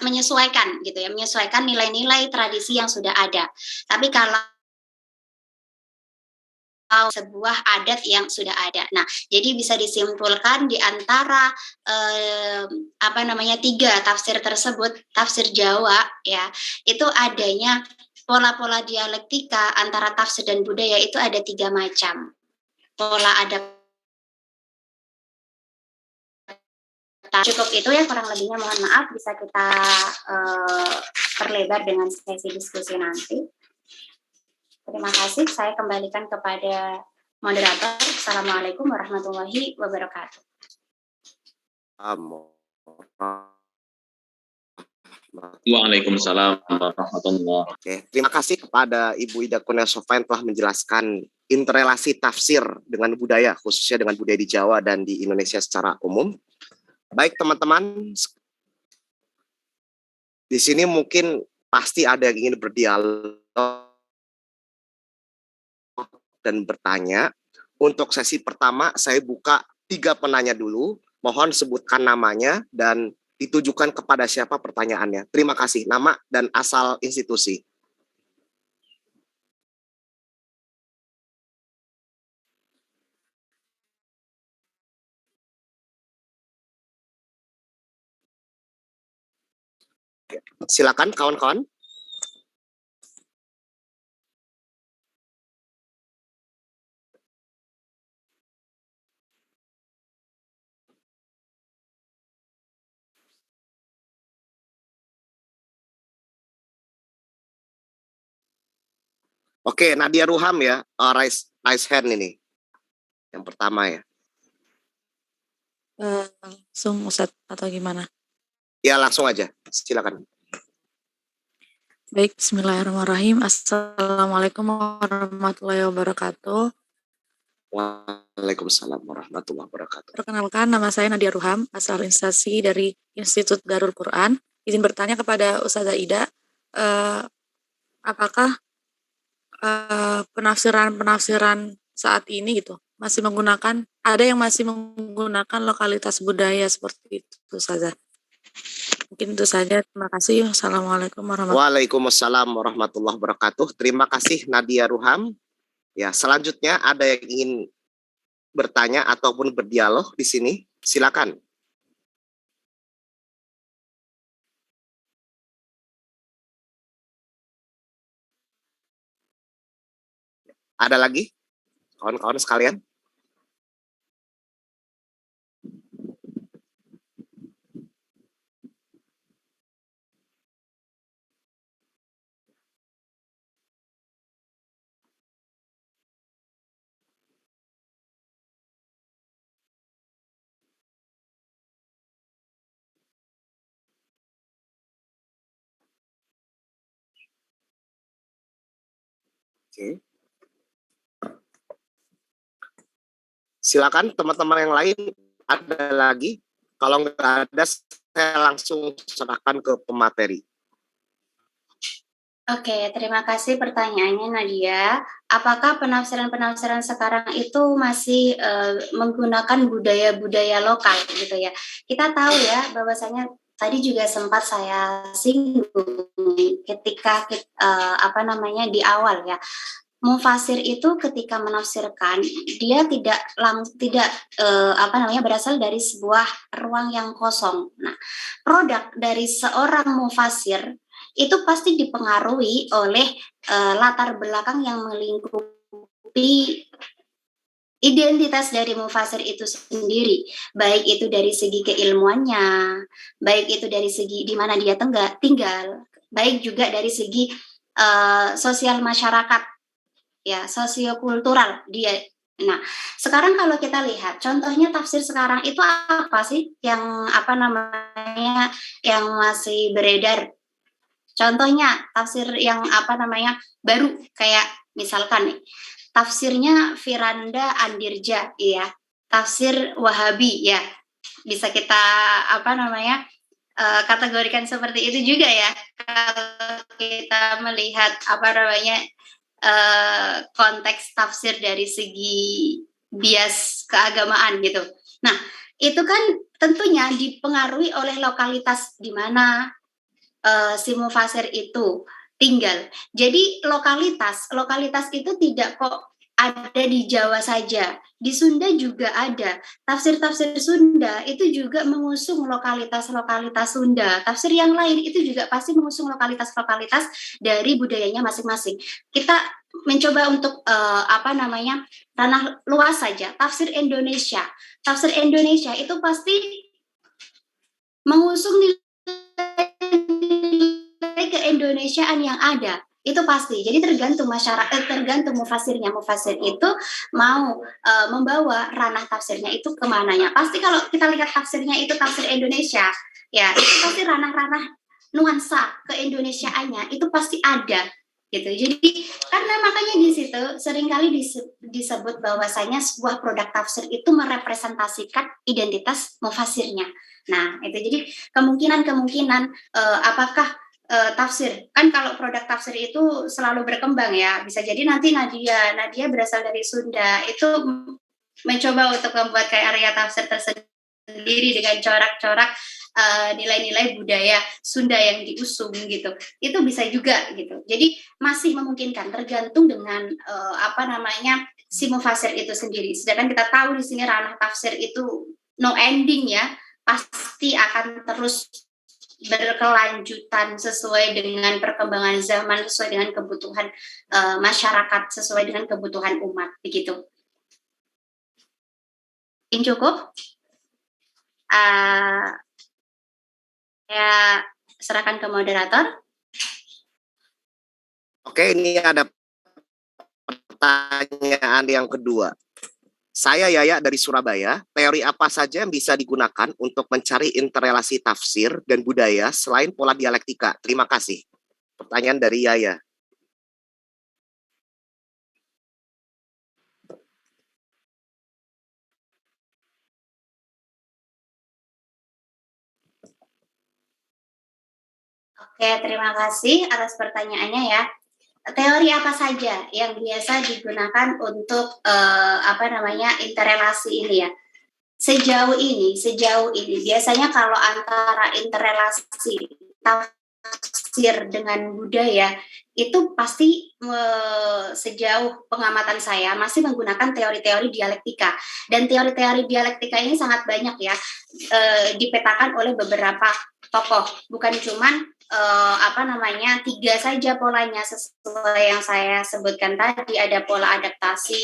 Speaker 3: menyesuaikan gitu ya, menyesuaikan nilai-nilai tradisi yang sudah ada. Tapi kalau sebuah adat yang sudah ada. Nah, jadi bisa disimpulkan di antara tiga tafsir tersebut, tafsir Jawa ya, itu adanya pola-pola dialektika antara tafsir dan budaya itu ada tiga macam. Pola adaptasi. Cukup itu ya, kurang lebihnya mohon maaf, bisa kita perlebar dengan sesi diskusi nanti. Terima kasih, saya kembalikan kepada moderator. Assalamualaikum warahmatullahi wabarakatuh.
Speaker 4: Waalaikumsalam warahmatullahi.
Speaker 2: Oke, terima kasih kepada Ibu Ida Kurnia Sofyan telah menjelaskan interrelasi tafsir dengan budaya, khususnya dengan budaya di Jawa dan di Indonesia secara umum. Baik teman-teman, di sini mungkin pasti ada yang ingin berdialog dan bertanya. Untuk sesi pertama, saya buka 3 penanya dulu. Mohon sebutkan namanya dan ditujukan kepada siapa pertanyaannya. Terima kasih. Nama dan asal institusi. Silakan kawan-kawan. Oke, Nadia Ruham ya, raise hand ini. Yang pertama ya.
Speaker 5: Langsung Ustadz atau gimana?
Speaker 2: Ya, langsung aja. Silakan.
Speaker 5: Baik, bismillahirrahmanirrahim. Assalamualaikum warahmatullahi wabarakatuh.
Speaker 2: Waalaikumsalam warahmatullahi wabarakatuh.
Speaker 5: Perkenalkan, nama saya Nadia Ruham, asal instansi dari Institut Darul Quran. Izin bertanya kepada Ustazah Ida, apakah penafsiran saat ini gitu masih menggunakan, ada yang masih menggunakan lokalitas budaya seperti itu, Ustazah? Mungkin itu saja. Terima kasih. Assalamualaikum
Speaker 2: Waalaikumsalam warahmatullahi wabarakatuh. Terima kasih Nadia Ruham. Ya, selanjutnya ada yang ingin bertanya ataupun berdialog di sini? Silakan. Ada lagi? Kawan-kawan sekalian? Oke. Silakan teman-teman yang lain, ada lagi? Kalau nggak ada, saya langsung serahkan ke pemateri.
Speaker 3: Oke, terima kasih pertanyaannya Nadia. Apakah penafsiran-penafsiran sekarang itu masih menggunakan budaya-budaya lokal gitu ya? Kita tahu ya bahwasanya tadi juga sempat saya singgung ketika di awal ya, mufasir itu ketika menafsirkan dia tidak berasal dari sebuah ruang yang kosong. Nah, produk dari seorang mufasir itu pasti dipengaruhi oleh latar belakang yang melingkupi identitas dari mufasir itu sendiri, baik itu dari segi keilmuannya, baik itu dari segi di mana dia tinggal, baik juga dari segi sosial masyarakat, ya, sosiokultural dia. Nah, sekarang kalau kita lihat contohnya tafsir sekarang itu apa sih yang yang masih beredar? Contohnya tafsir yang baru, kayak misalkan nih tafsirnya Firanda Andirja, ya, tafsir Wahabi, ya, bisa kita kategorikan seperti itu juga ya kalau kita melihat konteks tafsir dari segi bias keagamaan gitu. Nah, itu kan tentunya dipengaruhi oleh lokalitas di mana si mufasir itu tinggal. Jadi lokalitas itu tidak kok ada di Jawa saja, di Sunda juga ada. Tafsir-tafsir Sunda itu juga mengusung lokalitas-lokalitas Sunda. Tafsir yang lain itu juga pasti mengusung lokalitas-lokalitas dari budayanya masing-masing. Kita mencoba untuk ranah luas saja. Tafsir Indonesia itu pasti mengusung nilai keindonesiaan yang ada. Itu pasti. Jadi tergantung masyarakat, tergantung mufasirnya. Mufasir itu mau membawa ranah tafsirnya itu kemananya. Pasti kalau kita lihat tafsirnya itu tafsir Indonesia, ya itu pasti ranah-ranah nuansa keindonesiaannya itu pasti ada gitu. Jadi karena makanya di situ seringkali disebut bahwasanya sebuah produk tafsir itu merepresentasikan identitas mufasirnya. Nah, itu jadi kemungkinan apakah tafsir, kan kalau produk tafsir itu selalu berkembang ya, bisa jadi nanti Nadia berasal dari Sunda, itu mencoba untuk membuat kayak area tafsir tersendiri dengan corak-corak nilai-nilai budaya Sunda yang diusung gitu, itu bisa juga gitu. Jadi masih memungkinkan, tergantung dengan si mufasir itu sendiri. Sedangkan kita tahu di sini ranah tafsir itu no ending ya, pasti akan terus berkelanjutan sesuai dengan perkembangan zaman, sesuai dengan kebutuhan masyarakat, sesuai dengan kebutuhan umat, begitu. Ini cukup? Ya, serahkan ke moderator.
Speaker 2: Oke, ini ada pertanyaan yang kedua. Saya Yaya dari Surabaya. Teori apa saja yang bisa digunakan untuk mencari interrelasi tafsir dan budaya selain pola dialektika? Terima kasih. Pertanyaan dari Yaya.
Speaker 3: Oke, terima kasih atas pertanyaannya ya. Teori apa saja yang biasa digunakan untuk interrelasi ini ya? Sejauh ini biasanya kalau antara interrelasi tafsir dengan budaya itu pasti sejauh pengamatan saya masih menggunakan teori-teori dialektika, dan teori-teori dialektika ini sangat banyak ya, dipetakan oleh beberapa tokoh, bukan cuman 3 saja polanya sesuai yang saya sebutkan tadi. Ada pola adaptasi,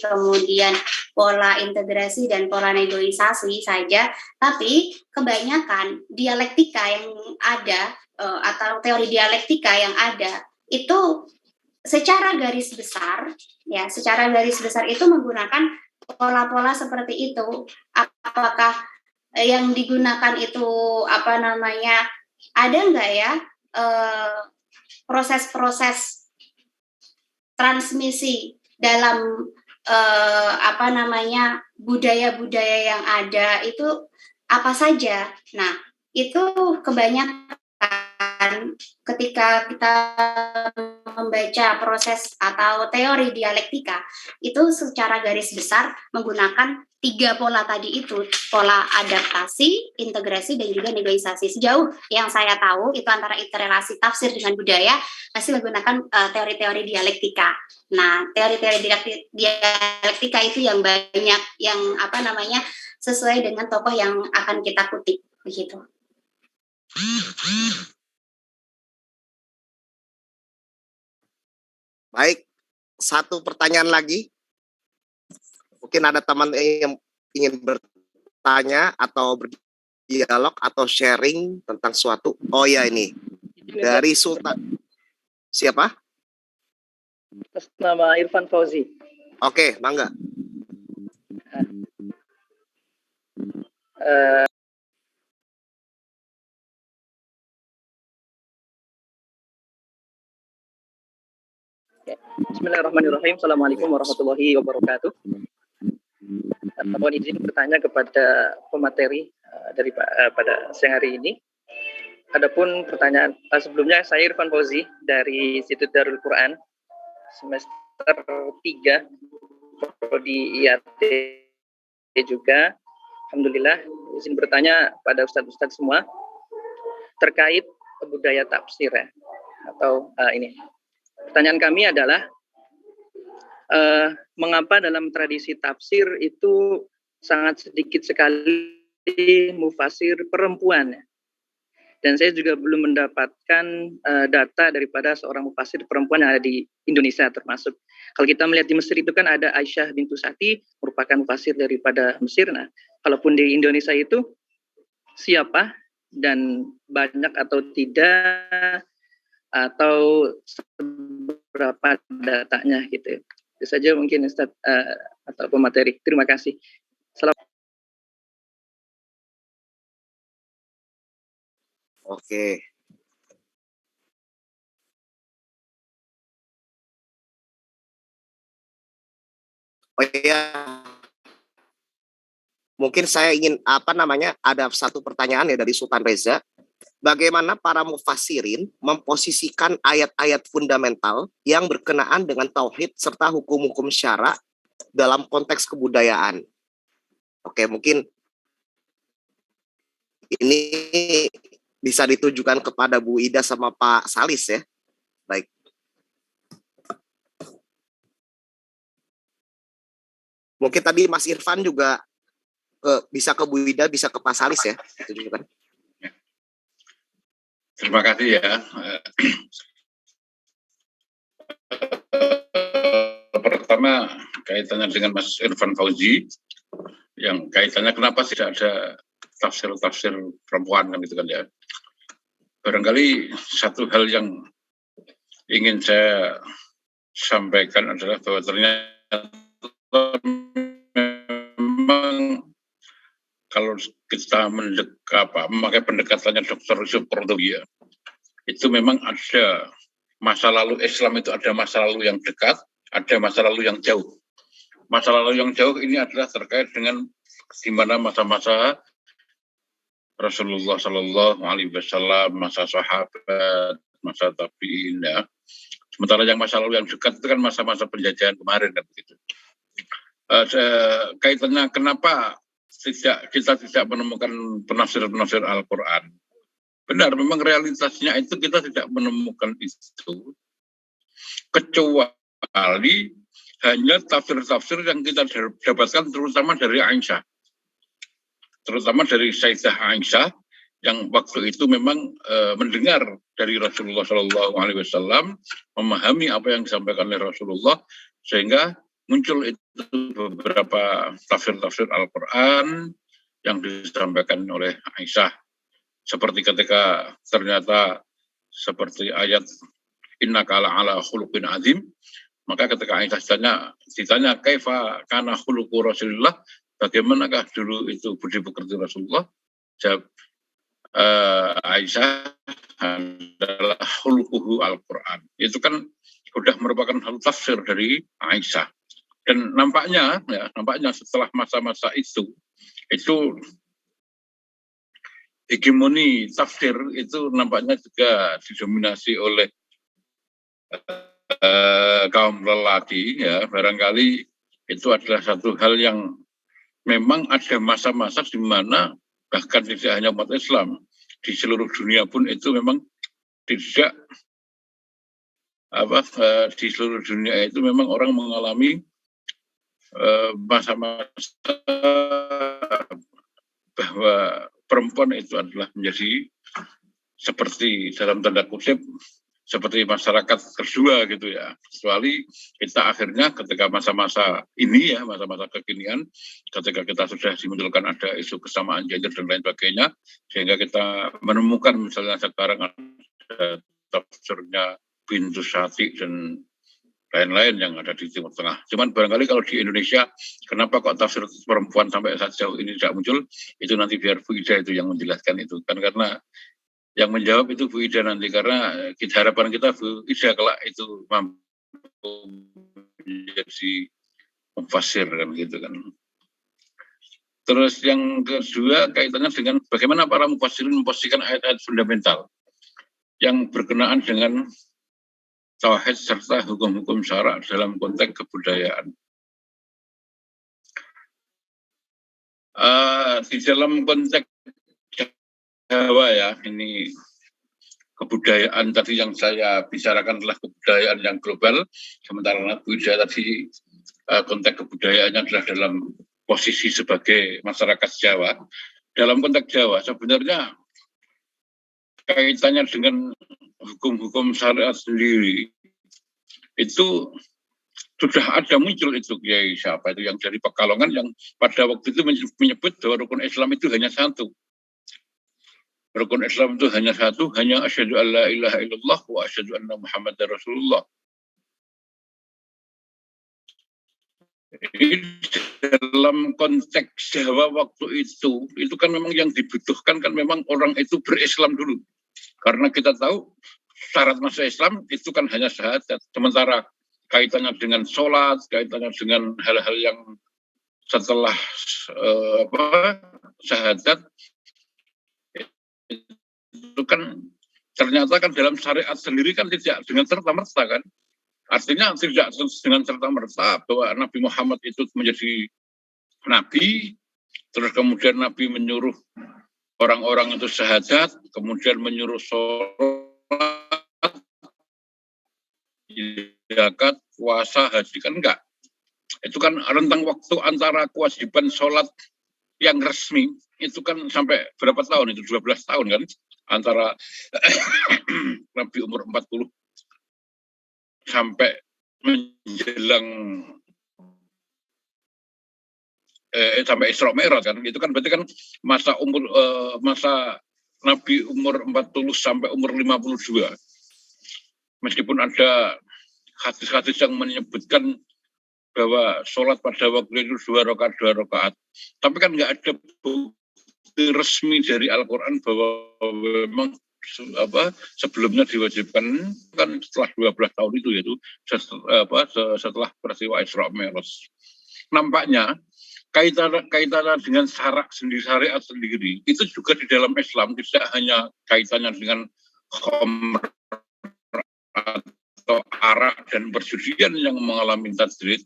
Speaker 3: kemudian pola integrasi dan pola negosiasi saja, tapi kebanyakan dialektika yang ada atau teori dialektika yang ada itu secara garis besar itu menggunakan pola-pola seperti itu. Apakah yang digunakan itu ada nggak ya proses-proses transmisi dalam budaya-budaya yang ada itu apa saja? Nah, itu kebanyakan ketika kita membaca proses atau teori dialektika itu secara garis besar menggunakan 3 pola tadi itu, pola adaptasi, integrasi, dan juga negosiasi. Sejauh yang saya tahu itu antara relasi tafsir dengan budaya masih menggunakan teori-teori dialektika. Nah, teori-teori dialektika itu yang banyak yang sesuai dengan tokoh yang akan kita kutip begitu.
Speaker 2: Baik, satu pertanyaan lagi. Mungkin ada teman yang ingin bertanya atau berdialog atau sharing tentang suatu. Oh ya, ini dari Sultan. Siapa?
Speaker 4: Nama Irfan Fauzi.
Speaker 2: Oke, mangga.
Speaker 4: Bismillahirrahmanirrahim. Assalamualaikum warahmatullahi wabarakatuh. Mohon izin bertanya kepada pemateri pada siang hari ini. Adapun pertanyaan sebelumnya, saya Irfan Fauzi dari Institut Darul Quran semester 3 prodi IAT juga. Alhamdulillah izin bertanya pada ustadz-ustadz semua terkait budaya tafsir ya, atau ini. Pertanyaan kami adalah mengapa dalam tradisi tafsir itu sangat sedikit sekali mufasir perempuan ya? Dan saya juga belum mendapatkan data daripada seorang mufasir perempuan yang ada di Indonesia termasuk. Kalau kita melihat di Mesir itu kan ada Aisyah bintu Sati merupakan mufasir daripada Mesir. Nah, kalaupun di Indonesia itu siapa dan banyak atau tidak atau seberapa datanya gitu. Itu saja mungkin Ustaz atau pemateri. Terima kasih.
Speaker 2: Oke. Oh iya. Mungkin saya ingin ada satu pertanyaan ya dari Sultan Reza. Bagaimana para mufassirin memposisikan ayat-ayat fundamental yang berkenaan dengan tauhid serta hukum-hukum syara dalam konteks kebudayaan? Oke, mungkin ini bisa ditujukan kepada Bu Ida sama Pak Salis ya. Baik. Mungkin tadi Mas Irfan juga bisa ke Bu Ida, bisa ke Pak Salis ya. Ditujukan.
Speaker 1: Terima kasih ya. Pertama kaitannya dengan Mas Irfan Fauzi, yang kaitannya kenapa tidak ada tafsir perempuan kan gitu kan ya. Barangkali satu hal yang ingin saya sampaikan adalah bahwa ternyata memang kalau kita memakai pendekatannya Dr. Yusuf Qaradawi, itu memang ada masa lalu Islam itu ada masa lalu yang dekat, ada masa lalu yang jauh. Masa lalu yang jauh ini adalah terkait dengan di mana masa-masa Rasulullah Shallallahu Alaihi Wasallam, masa sahabat, masa tabiin ya. Sementara yang masa lalu yang dekat itu kan masa-masa penjajahan kemarin kan begitu. Kaitannya kenapa kita tidak menemukan penafsir Al-Quran? Benar, memang realitasnya itu kita tidak menemukan itu, kecuali hanya tafsir-tafsir yang kita dapatkan terutama dari Aisyah. Terutama dari Sayyidah Aisyah yang waktu itu memang mendengar dari Rasulullah SAW, memahami apa yang disampaikan oleh Rasulullah, sehingga muncul itu beberapa tafsir-tafsir Al-Quran yang disampaikan oleh Aisyah. Seperti ketika ternyata seperti ayat innaka ala khuluqin azim, maka ketika Aisyah ditanya kaifa kana khuluqu Rasulullah, bagaimanakah dulu itu budi pekerti Rasulullah? Jawab Aisyah adalah khuluquhu Al-Quran. Itu kan sudah merupakan hal tafsir dari Aisyah. Dan nampaknya setelah masa-masa itu hegemoni tafsir itu nampaknya juga didominasi oleh kaum lelaki ya, barangkali itu adalah satu hal yang memang ada masa-masa di mana bahkan tidak hanya umat Islam, di seluruh dunia pun itu memang tidak di seluruh dunia itu memang orang mengalami masa-masa bahwa perempuan itu adalah menjadi seperti dalam tanda kutip seperti masyarakat kedua gitu ya, kecuali kita akhirnya ketika masa-masa ini ya, masa-masa kekinian, ketika kita sudah dimunculkan ada isu kesamaan gender dan lain sebagainya, sehingga kita menemukan misalnya sekarang ada tafsirnya Bintu Syati dan lain-lain yang ada di Timur Tengah. Cuman barangkali kalau di Indonesia, kenapa kok tafsir perempuan sampai saat jauh ini tidak muncul, itu nanti biar Bu Ida itu yang menjelaskan itu. Kan karena yang menjawab itu Bu Ida nanti, karena harapan kita Bu Ida kelak itu mampu menjadi mufasir kan gitu kan. Terus yang kedua kaitannya dengan bagaimana para mufasirin memposisikan ayat-ayat fundamental yang berkenaan dengan tauhid serta hukum-hukum syara dalam konteks kebudayaan. Di dalam konteks Jawa ya, ini kebudayaan tadi yang saya bicarakan adalah kebudayaan yang global, sementara Bu Ida tadi konteks kebudayaannya adalah dalam posisi sebagai masyarakat Jawa. Dalam konteks Jawa sebenarnya kaitannya dengan hukum-hukum syariat sendiri itu sudah ada muncul itu Kiai siapa itu yang dari Pekalongan yang pada waktu itu menyebut bahwa rukun Islam itu hanya satu. Rukun Islam itu hanya satu, hanya asyhadu alla ilaha illallah wa asyhadu anna Muhammadar Rasulullah. Dalam konteks Jawa waktu itu kan memang yang dibutuhkan kan memang orang itu berislam dulu. Karena kita tahu syarat masuk Islam itu kan hanya syahadat. Sementara kaitannya dengan sholat, kaitannya dengan hal-hal yang setelah syahadat, itu kan ternyata kan dalam syariat sendiri kan tidak dengan serta-merta kan. Artinya tidak dengan serta-merta bahwa Nabi Muhammad itu menjadi Nabi, terus kemudian Nabi menyuruh orang-orang itu syahadat, kemudian menyuruh sholat, zakat, puasa, haji, kan enggak. Itu kan rentang waktu antara kewajiban sholat yang resmi, itu kan sampai berapa tahun, itu 12 tahun kan, antara Nabi umur 40 sampai menjelang sampai Isra Mi'raj kan, itu kan berarti kan masa Nabi umur 40 sampai umur 52. Meskipun ada hadis-hadis yang menyebutkan bahwa sholat pada waktu itu 2 rakaat, tapi kan nggak ada bukti resmi dari Al-Quran bahwa memang sebelumnya diwajibkan kan setelah 12 tahun itu, yaitu setelah peristiwa Isra Mi'raj. Nampaknya kaitannya dengan syariat sendiri itu juga di dalam Islam tidak hanya kaitannya dengan khamr atau arak dan perjudian yang mengalami tadrid,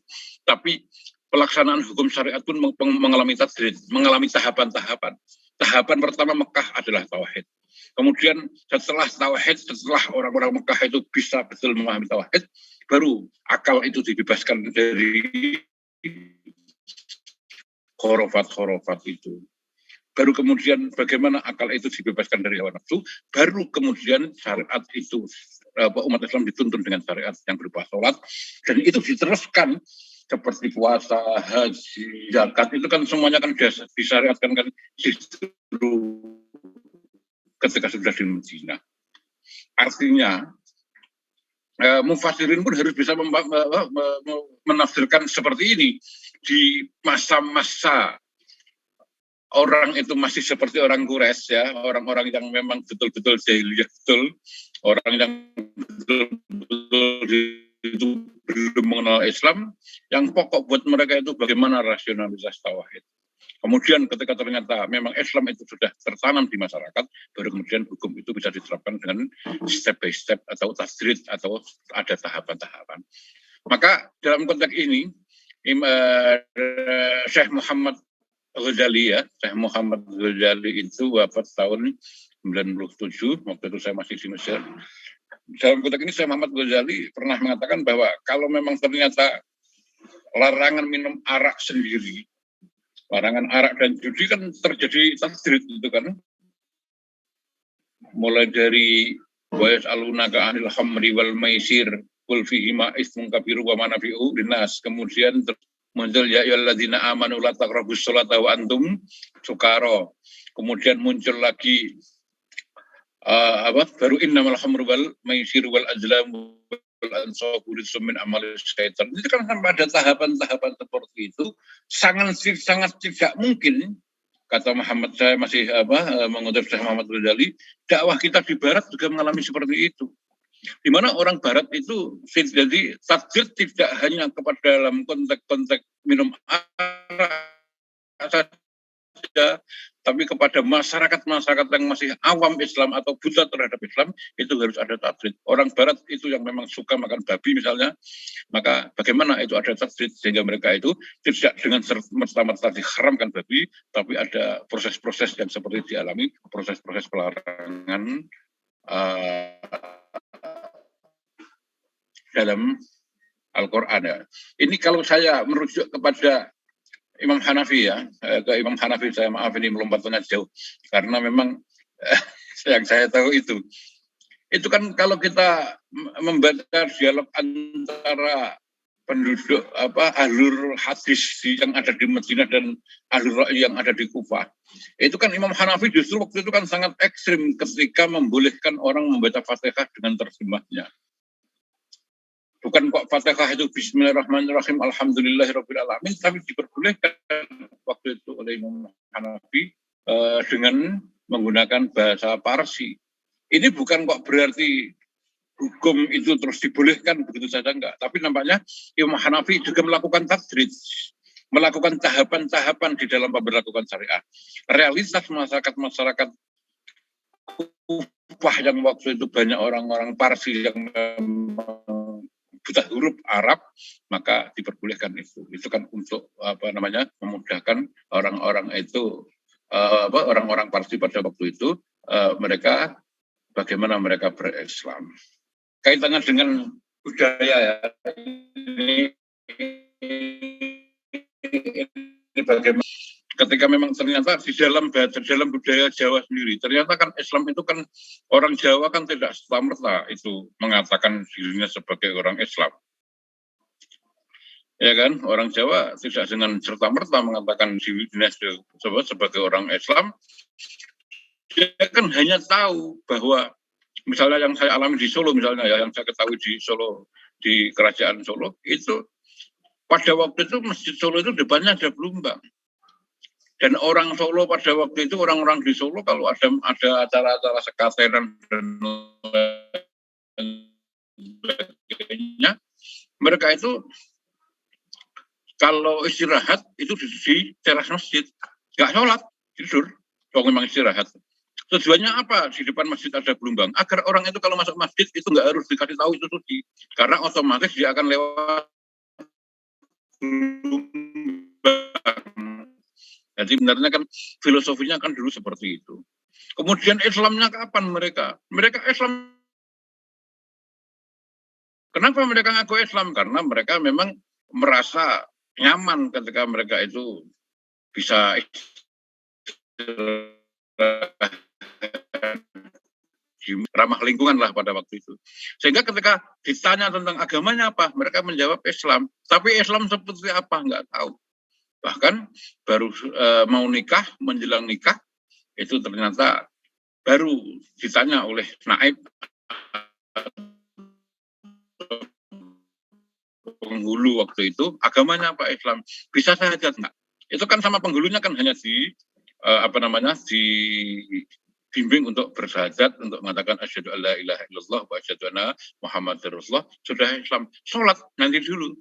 Speaker 1: tapi pelaksanaan hukum syariat pun mengalami tadrid, mengalami tahapan-tahapan. Tahapan pertama Mekah adalah tauhid. Kemudian setelah tauhid, setelah orang-orang Mekah itu bisa betul memahami tauhid, baru akal itu dibebaskan dari khurafat itu. Baru kemudian bagaimana akal itu dibebaskan dari hawa nafsu, baru kemudian syariat itu, umat Islam dituntun dengan syariat yang berupa sholat, dan itu diteruskan seperti puasa, haji, zakat, itu kan semuanya kan disyariatkan kan justru ketika sudah di Madinah. Artinya mufasirin pun harus bisa menafsirkan seperti ini di masa-masa orang itu masih seperti orang Quraisy ya, orang-orang yang memang betul-betul jahiliyah betul, orang yang betul-betul itu belum mengenal Islam, yang pokok buat mereka itu bagaimana rasionalitas tauhid. Kemudian ketika ternyata memang Islam itu sudah tertanam di masyarakat, baru kemudian hukum itu bisa diterapkan dengan step by step atau tasdrid atau ada tahapan-tahapan. Maka dalam konteks ini, Syekh Muhammad Ghazali ya, Syekh Muhammad Ghazali itu wafat tahun 97, waktu itu saya masih di Mesir. Dalam konteks ini Syekh Muhammad Ghazali pernah mengatakan bahwa kalau memang ternyata larangan minum arak sendiri, larangan arak dan judi kan terjadi tasdrid itu kan, mulai dari wa yas'alunaka 'anil khamri wal maisir qul fihima ismun kabiru wa manafi'u linnas, kemudian muncul ya ayyuhalladzina amanu la taqrabus sholata wa antum sukara, kemudian muncul lagi baru innamal khamru wal maisir wal azlam wal ansabu rizqun min amalis syaitan. Itu kan sampai ada tahapan-tahapan seperti itu, sangat tidak mungkin, kata Muhammad, saya masih mengutip Syekh Muhammad Ghazali, dakwah kita di Barat juga mengalami seperti itu. Di mana orang Barat itu jadi tasdid tidak hanya kepada dalam konteks minum arak saja, tapi kepada masyarakat yang masih awam Islam atau buta terhadap Islam, itu harus ada tasdid. Orang Barat itu yang memang suka makan babi misalnya, maka bagaimana itu ada tasdid sehingga mereka itu tidak dengan serta-merta diharamkan babi, tapi ada proses-proses yang seperti dialami, proses-proses pelarangan dalam Al-Quran ya. Ini kalau saya merujuk kepada Imam Hanafi ya, ke Imam Hanafi saya maaf ini melompat tengah jauh, karena memang yang saya tahu itu kan kalau kita membaca dialog antara penduduk ahlul hadis yang ada di Madinah dan ahlul ra'yi yang ada di Kufah, itu kan Imam Hanafi justru waktu itu kan sangat ekstrim ketika membolehkan orang membaca Fatihah dengan terjemahnya. Bukan kok Fatihah itu Bismillahirrahmanirrahim, Alhamdulillahirabbil alamin, tapi diperbolehkan waktu itu oleh Imam Hanafi dengan menggunakan bahasa Parsi. Ini bukan kok berarti hukum itu terus dibolehkan begitu saja, enggak. Tapi nampaknya Imam Hanafi juga melakukan tasdrid, melakukan tahapan-tahapan di dalam pemberlakuan syariah. Realitas masyarakat Kufah yang waktu itu banyak orang-orang Parsi yang buta huruf Arab, maka diperbolehkan itu. Itu kan untuk memudahkan orang-orang itu, orang-orang Parsi pada waktu itu, mereka bagaimana mereka berislam. Kaitannya dengan budaya ya, ini bagaimana ketika memang ternyata di dalam budaya Jawa sendiri, ternyata kan Islam itu kan orang Jawa kan tidak serta-merta itu mengatakan dirinya sebagai orang Islam. Ya kan, orang Jawa tidak dengan serta-merta mengatakan dirinya sebagai orang Islam. Dia kan hanya tahu bahwa misalnya yang saya alami di Solo misalnya ya, yang saya ketahui di Solo, di Kerajaan Solo, itu pada waktu itu Masjid Solo itu depannya ada gelombang. Dan orang Solo pada waktu itu, orang-orang di Solo kalau ada acara-acara sekateran dan sebagainya, mereka itu kalau istirahat itu di teras masjid, nggak sholat, tidur, kalau memang istirahat. Tujuannya apa? Di depan masjid ada gelombang, agar orang itu kalau masuk masjid itu nggak harus dikasih tahu itu suci, karena otomatis dia akan lewat gelombang. Jadi sebenarnya kan filosofinya kan dulu seperti itu. Kemudian Islamnya kapan mereka? Mereka Islam. Kenapa mereka ngaku Islam? Karena mereka memang merasa nyaman ketika mereka itu bisa ramah lingkungan lah pada waktu itu. Sehingga ketika ditanya tentang agamanya apa, mereka menjawab Islam. Tapi Islam seperti apa? Nggak tahu. Bahkan baru mau nikah, menjelang nikah, itu ternyata baru ditanya oleh naib penghulu waktu itu, agamanya apa Islam? Bisa saja enggak? Itu kan sama penghulunya kan hanya dibimbing untuk bersyahadat, untuk mengatakan asyhadu alla ilaha illallah wa asyhadu anna Muhammadar Rasulullah, sudah Islam. Sholat nanti dulu.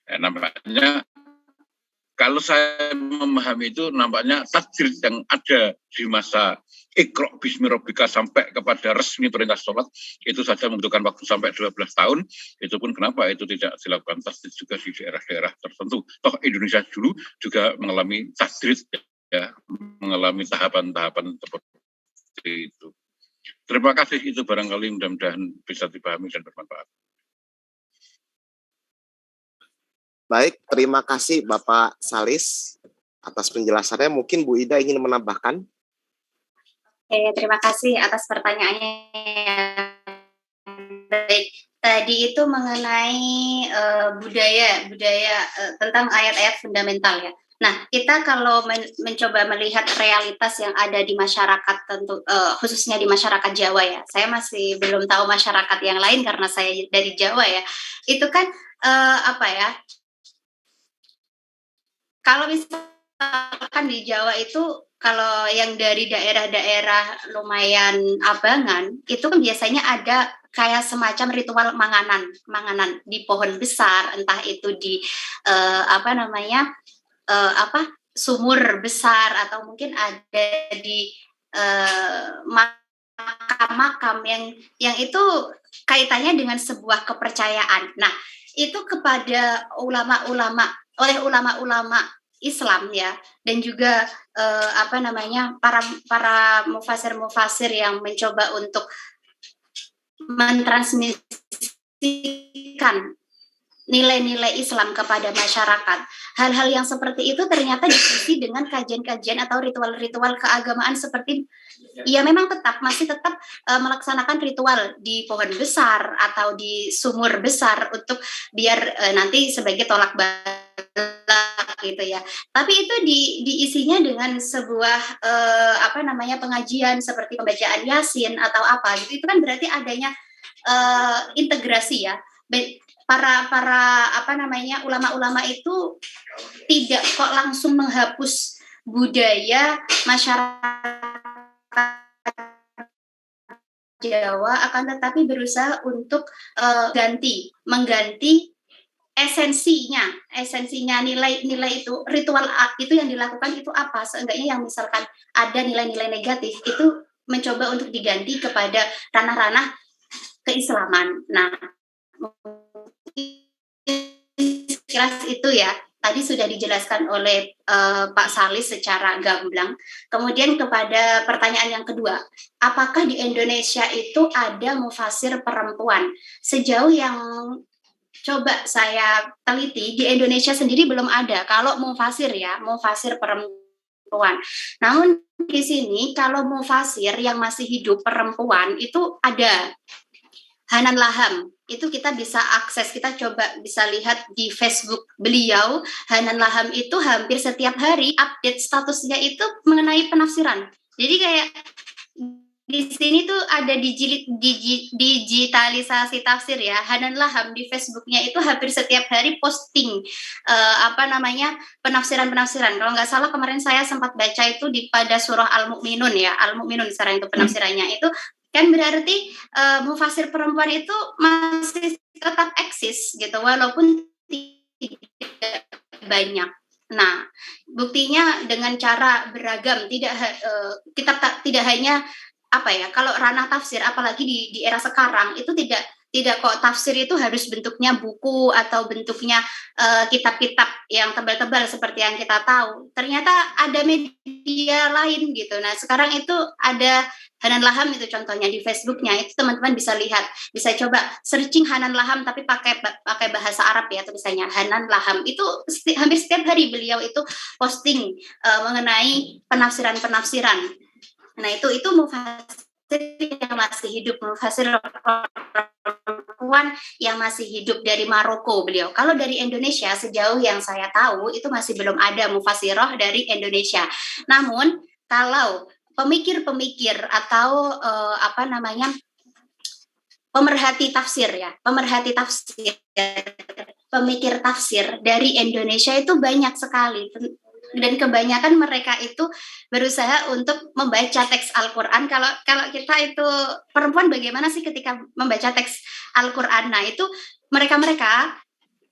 Speaker 1: Nampaknya Kalau saya memahami itu nampaknya tajwid yang ada di masa Iqra' bismi rabbika sampai kepada resmi perintah sholat itu saja membutuhkan waktu sampai 12 tahun. Itu pun kenapa itu tidak dilakukan tajwid juga di daerah-daerah tertentu. Toh Indonesia dulu juga mengalami tajwid, ya, mengalami tahapan-tahapan seperti itu. Terima kasih, itu barangkali mudah-mudahan bisa dipahami dan bermanfaat.
Speaker 2: Baik, terima kasih Bapak Salis atas penjelasannya. Mungkin Bu Ida ingin menambahkan.
Speaker 3: Terima kasih atas pertanyaannya. Baik, tadi itu mengenai budaya tentang ayat-ayat fundamental ya. Nah, kita kalau mencoba melihat realitas yang ada di masyarakat tentu khususnya di masyarakat Jawa ya. Saya masih belum tahu masyarakat yang lain karena saya dari Jawa ya. Itu kan kalau misalkan di Jawa itu, kalau yang dari daerah-daerah lumayan abangan, itu kan biasanya ada kayak semacam ritual manganan di pohon besar, entah itu di sumur besar, atau mungkin ada di makam-makam yang itu kaitannya dengan sebuah kepercayaan. Nah, itu kepada ulama-ulama Islam ya, dan juga para mufasir yang mencoba untuk mentransmisikan nilai-nilai Islam kepada masyarakat. Hal-hal yang seperti itu ternyata diisi dengan kajian-kajian atau ritual-ritual keagamaan seperti, ya memang masih tetap melaksanakan ritual di pohon besar atau di sumur besar untuk biar nanti sebagai tolak bala gitu ya. Tapi itu diisinya dengan sebuah pengajian seperti pembacaan Yasin atau apa gitu. Itu kan berarti adanya integrasi ya. Para ulama-ulama itu tidak kok langsung menghapus budaya masyarakat Jawa, akan tetapi berusaha untuk mengganti esensinya nilai itu, ritual itu yang dilakukan itu apa, seenggaknya yang misalkan ada nilai-nilai negatif itu mencoba untuk diganti kepada ranah-ranah keislaman. Nah, sekilas itu ya, tadi sudah dijelaskan oleh Pak Salis secara gamblang. Kemudian kepada pertanyaan yang kedua, apakah di Indonesia itu ada mufasir perempuan? Sejauh yang coba saya teliti, di Indonesia sendiri belum ada kalau mufasir perempuan. Namun di sini kalau mufasir yang masih hidup perempuan itu ada. Hanan Laham, itu kita bisa akses, kita coba bisa lihat di Facebook beliau. Hanan Laham itu hampir setiap hari update statusnya itu mengenai penafsiran. Jadi kayak di sini tuh ada digitalisasi tafsir ya. Hanan Laham di Facebooknya itu hampir setiap hari posting penafsiran. Kalau nggak salah kemarin saya sempat baca itu pada surah Al-Mu'minun ya. Al-Mu'minun sekarang itu penafsirannya itu. Kan berarti mufasir perempuan itu masih tetap eksis gitu, walaupun tidak banyak. Nah, buktinya dengan cara beragam, kita tidak hanya kalau ranah tafsir, apalagi di era sekarang itu tidak kok tafsir itu harus bentuknya buku atau bentuknya kitab-kitab yang tebal-tebal seperti yang kita tahu. Ternyata ada media lain gitu. Nah, sekarang itu ada Hanan Laham itu contohnya di Facebooknya, itu teman-teman bisa lihat, bisa coba searching Hanan Laham tapi pakai bahasa Arab ya, tulisannya Hanan Laham. Itu hampir setiap hari beliau itu posting mengenai penafsiran. Nah, itu mufasir yang masih hidup, mufasir perempuan yang masih hidup dari Maroko beliau. Kalau dari Indonesia sejauh yang saya tahu itu masih belum ada mufasirah dari Indonesia. Namun kalau pemikir atau pemerhati tafsir, pemikir tafsir dari Indonesia itu banyak sekali, dan kebanyakan mereka itu berusaha untuk membaca teks Al-Quran. Kalau kita itu perempuan, bagaimana sih ketika membaca teks Al-Quran? Nah, itu mereka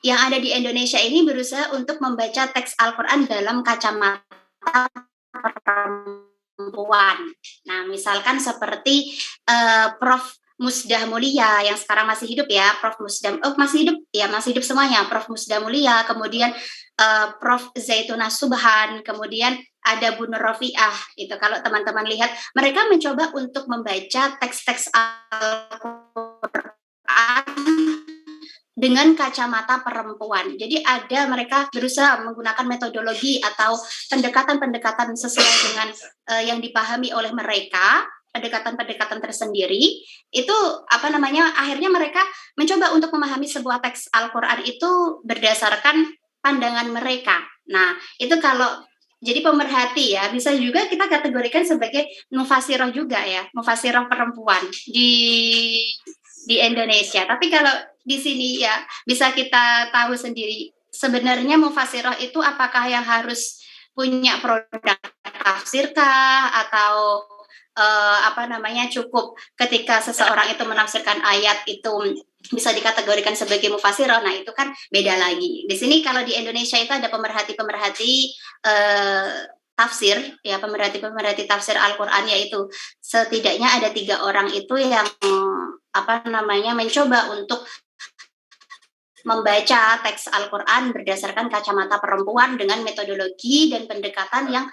Speaker 3: yang ada di Indonesia ini berusaha untuk membaca teks Al-Quran dalam kacamata perempuan. Nah, misalkan seperti Prof. Musdah Mulia yang sekarang masih hidup ya, Prof. Musdah, masih hidup ya, masih hidup semuanya, Prof. Musdah Mulia, kemudian Prof. Zaituna Subhan, kemudian ada Bu Nur Rofiah. Itu kalau teman-teman lihat, mereka mencoba untuk membaca teks-teks Al-Quran dengan kacamata perempuan. Jadi ada mereka berusaha menggunakan metodologi atau pendekatan-pendekatan sesuai dengan yang dipahami oleh mereka, pendekatan-pendekatan tersendiri. Itu akhirnya mereka mencoba untuk memahami sebuah teks Al-Quran itu berdasarkan pandangan mereka. Nah, itu kalau jadi pemerhati ya, bisa juga kita kategorikan sebagai mufasirah juga ya, mufasirah perempuan di Indonesia. Tapi kalau di sini ya bisa kita tahu sendiri, sebenarnya mufasirah itu apakah yang harus punya produk tafsirkah atau cukup ketika seseorang itu menafsirkan ayat itu bisa dikategorikan sebagai mufasirah. Nah, itu kan beda lagi. Di sini kalau di Indonesia itu ada pemerhati-pemerhati tafsir ya, pemerhati tafsir Al-Qur'an, yaitu setidaknya ada 3 orang itu yang mencoba untuk membaca teks Al-Qur'an berdasarkan kacamata perempuan dengan metodologi dan pendekatan yang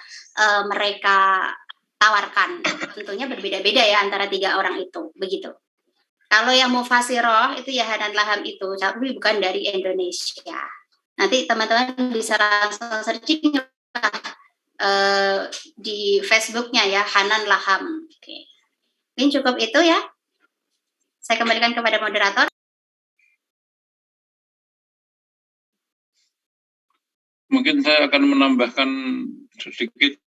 Speaker 3: mereka tawarkan. Tentunya berbeda-beda ya antara 3 orang itu, begitu. Kalau yang mufasirah itu ya Hanan Laham itu, tapi bukan dari Indonesia. Nanti teman-teman bisa langsung searching di Facebooknya ya, Hanan Laham. Oke. Mungkin cukup itu ya. Saya kembalikan kepada moderator.
Speaker 1: Mungkin saya akan menambahkan sedikit.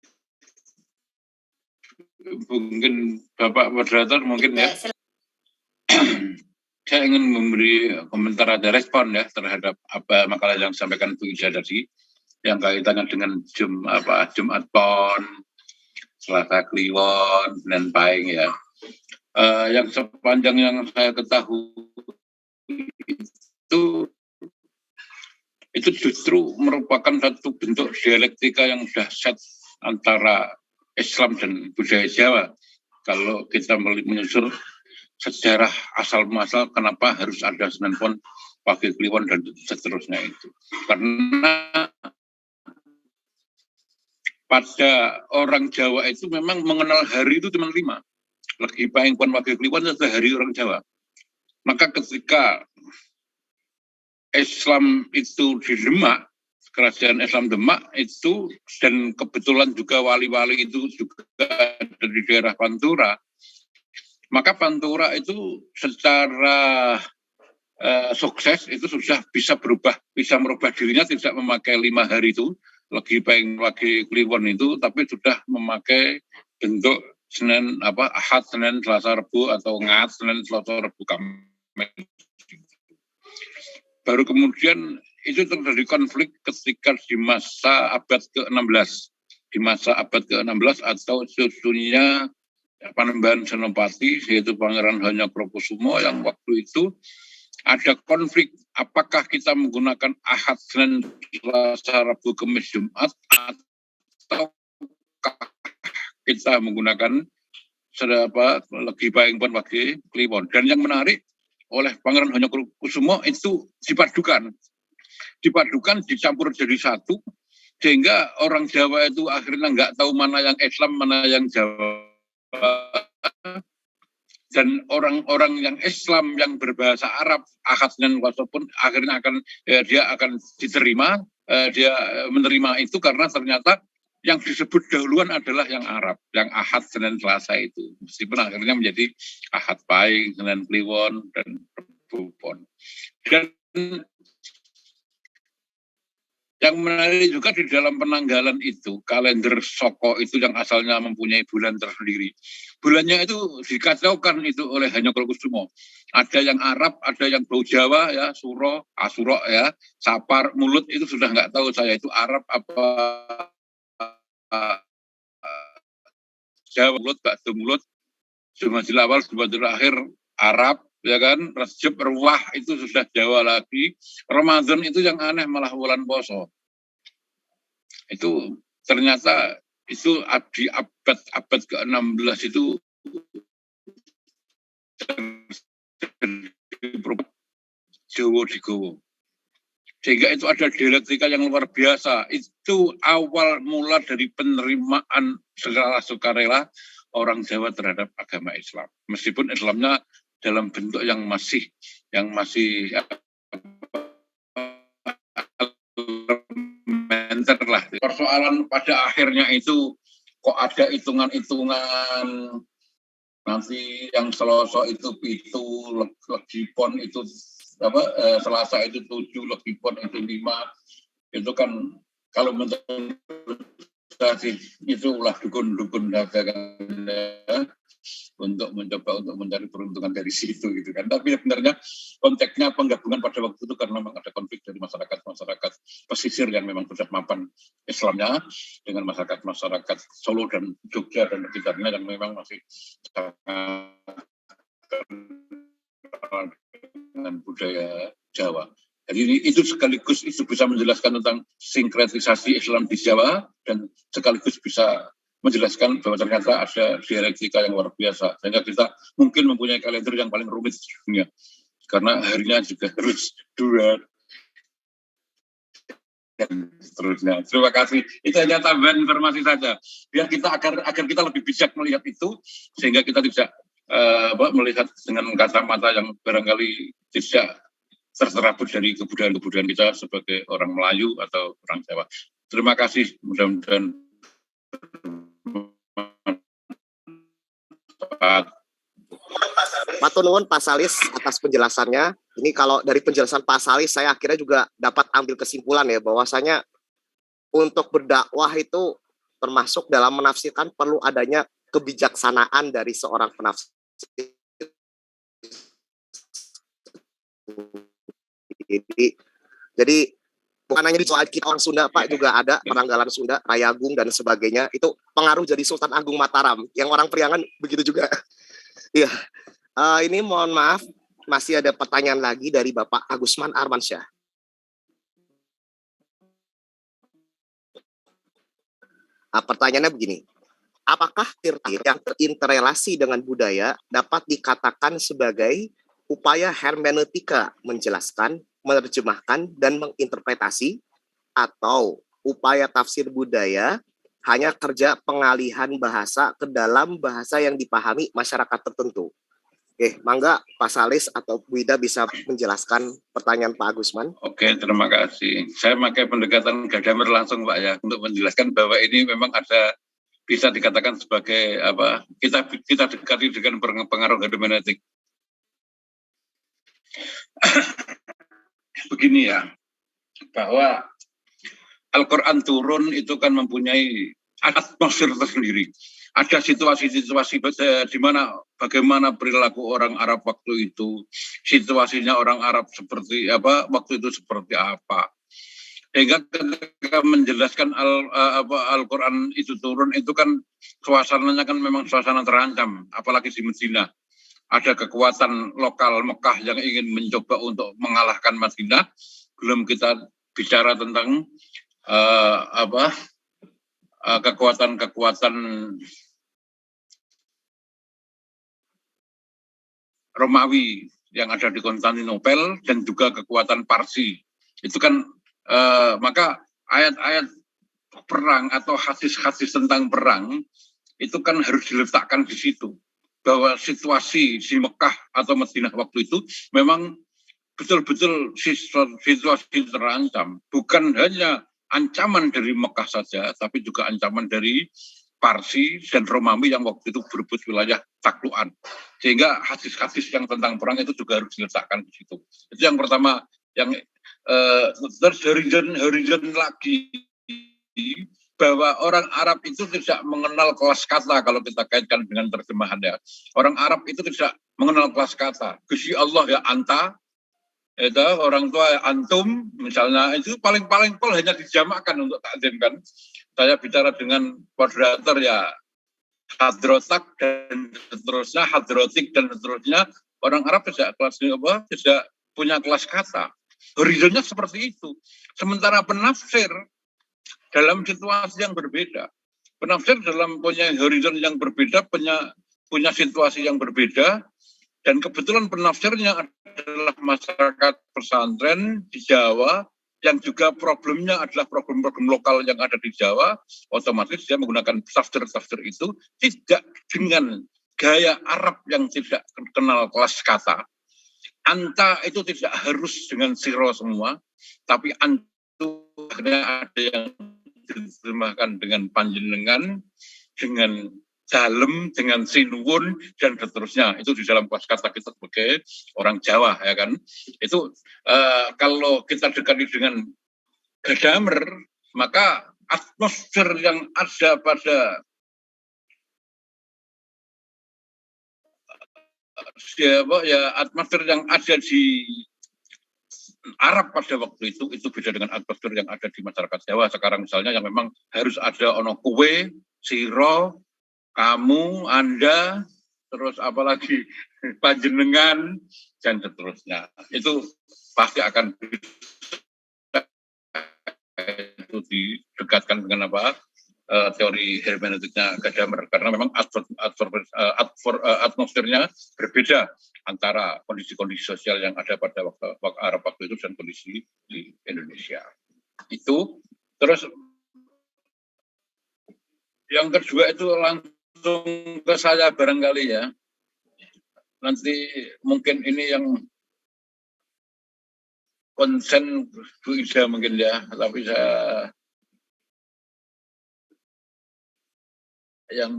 Speaker 1: Mungkin Bapak moderator mungkin ya. Saya ingin memberi komentar, ada respon ya terhadap apa makalah yang disampaikan Bu Ija tadi, yang kaitannya dengan Jumat Pon, Selasa Kliwon, dan Pahing ya. Yang sepanjang yang saya ketahui itu justru merupakan satu bentuk dialektika yang dahsyat antara Islam dan budaya Jawa. Kalau kita menyusul sejarah asal-muasal kenapa harus ada Senin Pon, Wage Kliwon, dan seterusnya itu. Karena pada orang Jawa itu memang mengenal hari itu cuma 5. Legi Pahing, Pon, Wage Kliwon itu hari orang Jawa. Maka ketika Islam itu di Demak, kerajaan Islam Demak itu, dan kebetulan juga wali-wali itu juga dari daerah Pantura, maka Pantura itu secara sukses itu sudah bisa merubah dirinya, tidak memakai 5 hari itu, Legi Pahing, Wage Kliwon itu, tapi sudah memakai bentuk Senin, Ahad, Senin, Selasa, Rebu, atau Ngat, Senin, Selasa, Rebu, Kamis. Baru kemudian itu terjadi konflik ketika di masa abad ke-16. Di masa abad ke-16 atau susunya Panembahan Senopati, yaitu Pangeran Hanyakrokusumo, yang waktu itu ada konflik apakah kita menggunakan Ahad, Senin, Selasa, Rabu, Kamis, Jumat, atau kita menggunakan Legi Pahing, Pon, Wage Kliwon. Dan yang menarik, oleh Pangeran Hanyakrokusumo itu dipadukan, dicampur jadi satu, sehingga orang Jawa itu akhirnya nggak tahu mana yang Islam, mana yang Jawa. Dan orang-orang yang Islam yang berbahasa Arab, Ahad, Senin, Selasa pun akhirnya dia akan diterima, dia menerima itu karena ternyata yang disebut dahuluan adalah yang Arab, yang Ahad, Senin, Selasa itu. Meskipun akhirnya menjadi Ahad Pahing, Senin Kliwon, dan Rebu Pon. Dan yang menarik juga di dalam penanggalan itu, kalender Soko itu yang asalnya mempunyai bulan tersendiri. Bulannya itu dikacaukan itu oleh Hanyakrokusumo. Ada yang Arab, ada yang bau Jawa ya, Suro, Asuro ya, Sapar, Mulut itu sudah nggak tahu saya itu Arab apa Jawa, Mulut, Bakdo Mulut, Jumadil Awal, Jumadil Akhir, Arab ya kan, Rajab, Ruwah itu sudah Jawa lagi, Ramadan itu yang aneh malah bulan poso. Itu ternyata itu di abad ke-16 itu Jawa digowo. Sehingga itu ada dialektika yang luar biasa. Itu awal mula dari penerimaan segala sukarela orang Jawa terhadap agama Islam. Meskipun Islamnya dalam bentuk yang masih elementer lah. Persoalan pada akhirnya itu kok ada hitungan-hitungan nanti yang Selasa itu 7, Legipon itu Selasa itu 7, Legipon itu 5. Itu kan kalau menurut itu ulah dukun-dukun dagangan untuk mencoba untuk mencari peruntungan dari situ gitu kan. Tapi sebenarnya konteksnya penggabungan pada waktu itu karena memang ada konflik dari masyarakat pesisir yang memang sudah mapan Islamnya dengan masyarakat Solo dan Jogja dan sekitarnya yang memang masih dengan budaya Jawa. Jadi itu sekaligus itu bisa menjelaskan tentang sinkretisasi Islam di Jawa dan sekaligus bisa menjelaskan bahwa ternyata ada dialektika yang luar biasa. Sehingga kita mungkin mempunyai kalender yang paling rumit di dunia. Karena harinya juga harus 2 dan seterusnya. Terima kasih. Itu hanya tambahan informasi saja. Biar kita agar kita lebih bijak melihat itu sehingga kita tidak melihat dengan kacamata yang barangkali tidak terserabut dari kebudayaan kita sebagai orang Melayu atau orang Jawa. Terima kasih. Mudah-mudahan
Speaker 2: Matur nuwun Pak Salis atas penjelasannya. Ini kalau dari penjelasan Pak Salis saya akhirnya juga dapat ambil kesimpulan ya bahwasanya untuk berdakwah itu termasuk dalam menafsirkan perlu adanya kebijaksanaan dari seorang penafsir. Jadi bukan hanya di soal kita orang Sunda Pak, juga ada penanggalan Sunda, Rayagung dan sebagainya. Itu pengaruh jadi Sultan Agung Mataram. Yang orang Priangan begitu juga. Iya. Ini mohon maaf, masih ada pertanyaan lagi dari Bapak Agusman Armansyah. Pertanyaannya begini. Apakah tir-tir yang terinterelasi dengan budaya dapat dikatakan sebagai upaya hermeneutika menjelaskan, menerjemahkan, dan menginterpretasi, atau upaya tafsir budaya hanya kerja pengalihan bahasa ke dalam bahasa yang dipahami masyarakat tertentu? Oke, mangga Pak Salis atau Bu Ida bisa menjelaskan pertanyaan Pak Agusman.
Speaker 1: Oke, terima kasih. Saya pakai pendekatan Gadamer langsung Pak ya, untuk menjelaskan bahwa ini memang ada, bisa dikatakan sebagai kita dekati dengan pengaruh hermeneutik. Begini ya, bahwa Al-Quran turun itu kan mempunyai atmosfer tersendiri. Ada situasi-situasi di mana bagaimana perilaku orang Arab waktu itu, situasinya orang Arab seperti apa, waktu itu seperti apa. Sehingga ketika menjelaskan Al-Quran itu turun, itu kan suasananya kan memang suasana terancam, apalagi di Madinah. Ada kekuatan lokal Mekah yang ingin mencoba untuk mengalahkan Madinah. Belum kita bicara tentang kekuatan-kekuatan Romawi yang ada di Konstantinopel dan juga kekuatan Parsi. Itu kan maka ayat-ayat perang atau hadis-hadis tentang perang itu kan harus diletakkan di situ. Bahwa situasi di Mekah atau Madinah waktu itu memang betul-betul situasi terancam. Bukan hanya ancaman dari Mekah saja, tapi juga ancaman dari Parsi dan Romawi yang waktu itu berebut wilayah taklukan. Sehingga hadis-hadis yang tentang perang itu juga harus diletakkan di situ. Itu yang pertama. Yang horizon lagi, bahwa orang Arab itu tidak mengenal kelas kata kalau kita kaitkan dengan terjemahannya. Orang Arab itu tidak mengenal kelas kata. Gusti Allah ya anta, itu orang tua ya antum, misalnya itu paling pol hanya dijamakkan untuk takdim kan. Saya bicara dengan moderator ya hadrotak dan seterusnya, hadrotik dan seterusnya, Orang Arab tidak punya kelas kata. Horizonnya seperti itu. Sementara penafsir dalam situasi yang berbeda. Penafsir dalam punya horizon yang berbeda, punya situasi yang berbeda, dan kebetulan penafsirnya adalah masyarakat pesantren di Jawa, yang juga problemnya adalah problem-problem lokal yang ada di Jawa, otomatis dia menggunakan tafsir-tafsir itu tidak dengan gaya Arab yang tidak kenal kelas kata. Anta itu tidak harus dengan siro semua, tapi antu ada yang diterjemahkan dengan panjenengan, dengan dalem, dengan sinuwun, dan seterusnya. Itu di dalam kosakata kita sebagai orang Jawa, ya kan. Itu kalau kita dekati dengan Gadamer, maka atmosfer yang ada pada atmosfer yang ada di Arab pada waktu itu beda dengan atmosfer yang ada di masyarakat Jawa sekarang misalnya, yang memang harus ada ono kue, siro, kamu, Anda, terus apalagi panjenengan, dan seterusnya. Itu pasti akan itu didekatkan dengan teori hermeneutiknya Gadamer, karena memang atmosfernya berbeda antara kondisi-kondisi sosial yang ada pada waktu Arab waktu itu dan kondisi di Indonesia. Itu terus yang kedua itu langsung ke saya barangkali ya. Nanti mungkin ini yang konsen Bu Ida mungkin ya, tapi saya yang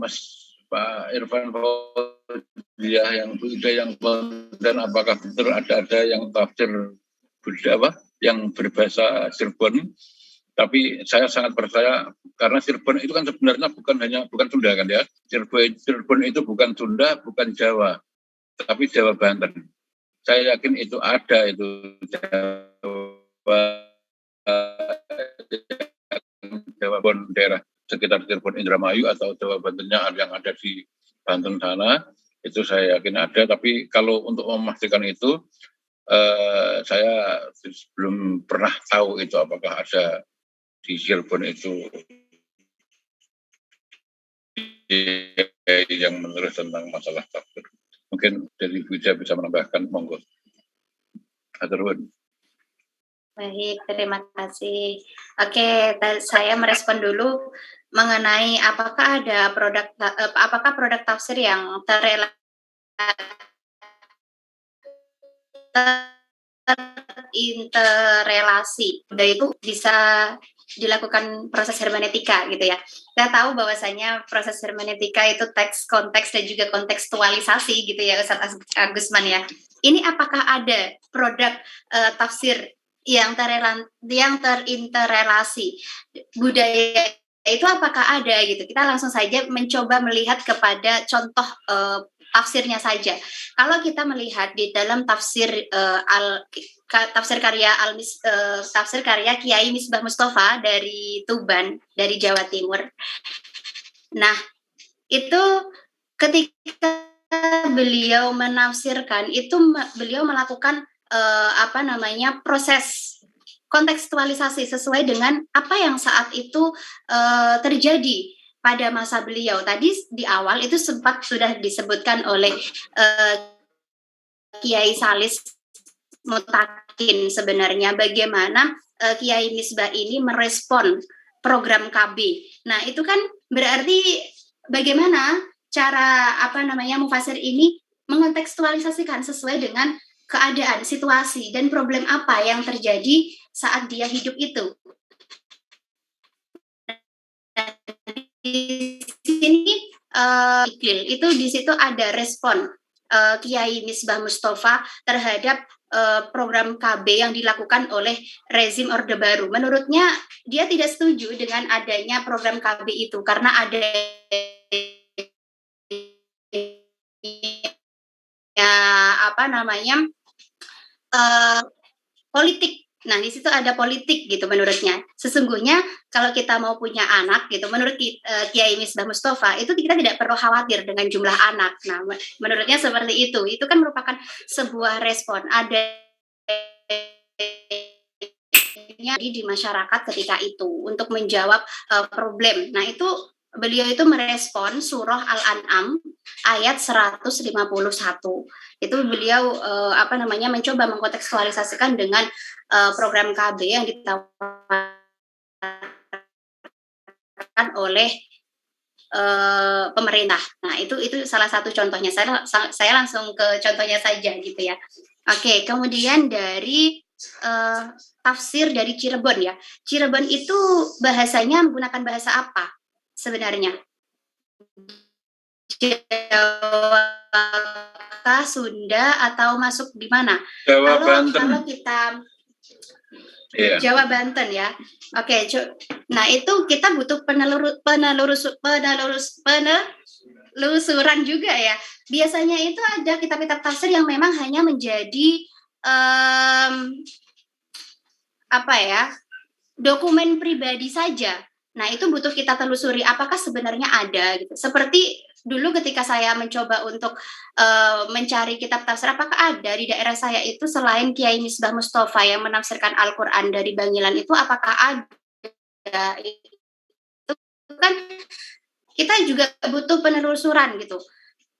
Speaker 1: Pak Irfan dia yang Bu Ida yang dan apakah betul ada yang tafsir Buddha yang berbahasa Cirebon. Tapi saya sangat percaya karena Cirebon itu kan sebenarnya bukan Sunda kan ya. Cirebon itu bukan Sunda, bukan Jawa, tapi Jawa Banten. Saya yakin itu ada itu Jawa Banten daerah sekitar Cirebon Indramayu atau Jawa Bantennya yang ada di Banten sana, itu saya yakin ada. Tapi kalau untuk memastikan itu saya belum pernah tahu itu apakah ada di Cirebon itu yang menulis tentang masalah tafsir. Mungkin dari Bu Ida bisa menambahkan, monggo. Aturun.
Speaker 3: Baik, terima kasih. Oke, saya merespon dulu mengenai apakah produk tafsir yang terinterrelasi, dan itu bisa dilakukan proses hermeneutika gitu ya. Kita tahu bahwasanya proses hermeneutika itu teks, konteks, dan juga kontekstualisasi gitu ya Ustaz Agusman ya. Ini apakah ada produk tafsir yang terinterrelasi budaya itu apakah ada gitu? Kita langsung saja mencoba melihat kepada contoh tafsirnya saja. Kalau kita melihat di dalam tafsir karya Kiai Misbah Mustafa dari Tuban, dari Jawa Timur. Nah, itu ketika beliau menafsirkan itu beliau melakukan proses kontekstualisasi sesuai dengan apa yang saat itu terjadi pada masa beliau. Tadi di awal itu sempat sudah disebutkan oleh Kiai Salis Mutakin sebenarnya bagaimana Kiai Misbah ini merespon program KB. Nah, itu kan berarti bagaimana cara mufasir ini mengontekstualisasikan sesuai dengan keadaan, situasi, dan problem apa yang terjadi saat dia hidup itu. Di sini itu di situ ada respon Kiai Misbah Mustafa terhadap program KB yang dilakukan oleh rezim Orde Baru. Menurutnya dia tidak setuju dengan adanya program KB itu karena ada politik Nah, di situ ada politik gitu menurutnya. Sesungguhnya kalau kita mau punya anak gitu, menurut Kiai Misbah Mustafa, itu kita tidak perlu khawatir dengan jumlah anak. Nah, menurutnya seperti itu. Itu kan merupakan sebuah respon. Ada di masyarakat ketika itu untuk menjawab problem. Nah, itu beliau itu merespon surah Al-An'am ayat 151. Itu beliau mencoba mengkontekstualisasikan dengan program KB yang ditawarkan oleh pemerintah. Nah, itu salah satu contohnya. Saya langsung ke contohnya saja gitu ya. Oke, kemudian dari tafsir dari Cirebon ya. Cirebon itu bahasanya menggunakan bahasa apa sebenarnya? Jawa, Sunda, atau masuk di mana?
Speaker 1: Jawa, Banten.
Speaker 3: Kalau kita Jawa, Banten ya. Oke, nah itu kita butuh penelusuran juga ya. Biasanya itu ada kitab-kitab tafsir yang memang hanya menjadi dokumen pribadi saja. Nah, itu butuh kita telusuri apakah sebenarnya ada gitu. Seperti dulu ketika saya mencoba untuk mencari kitab tafsir, apakah ada di daerah saya itu selain Kiai Misbah Mustafa yang menafsirkan Al-Qur'an dari Bangilan itu, apakah ada? Itu kan kita juga butuh penelusuran gitu.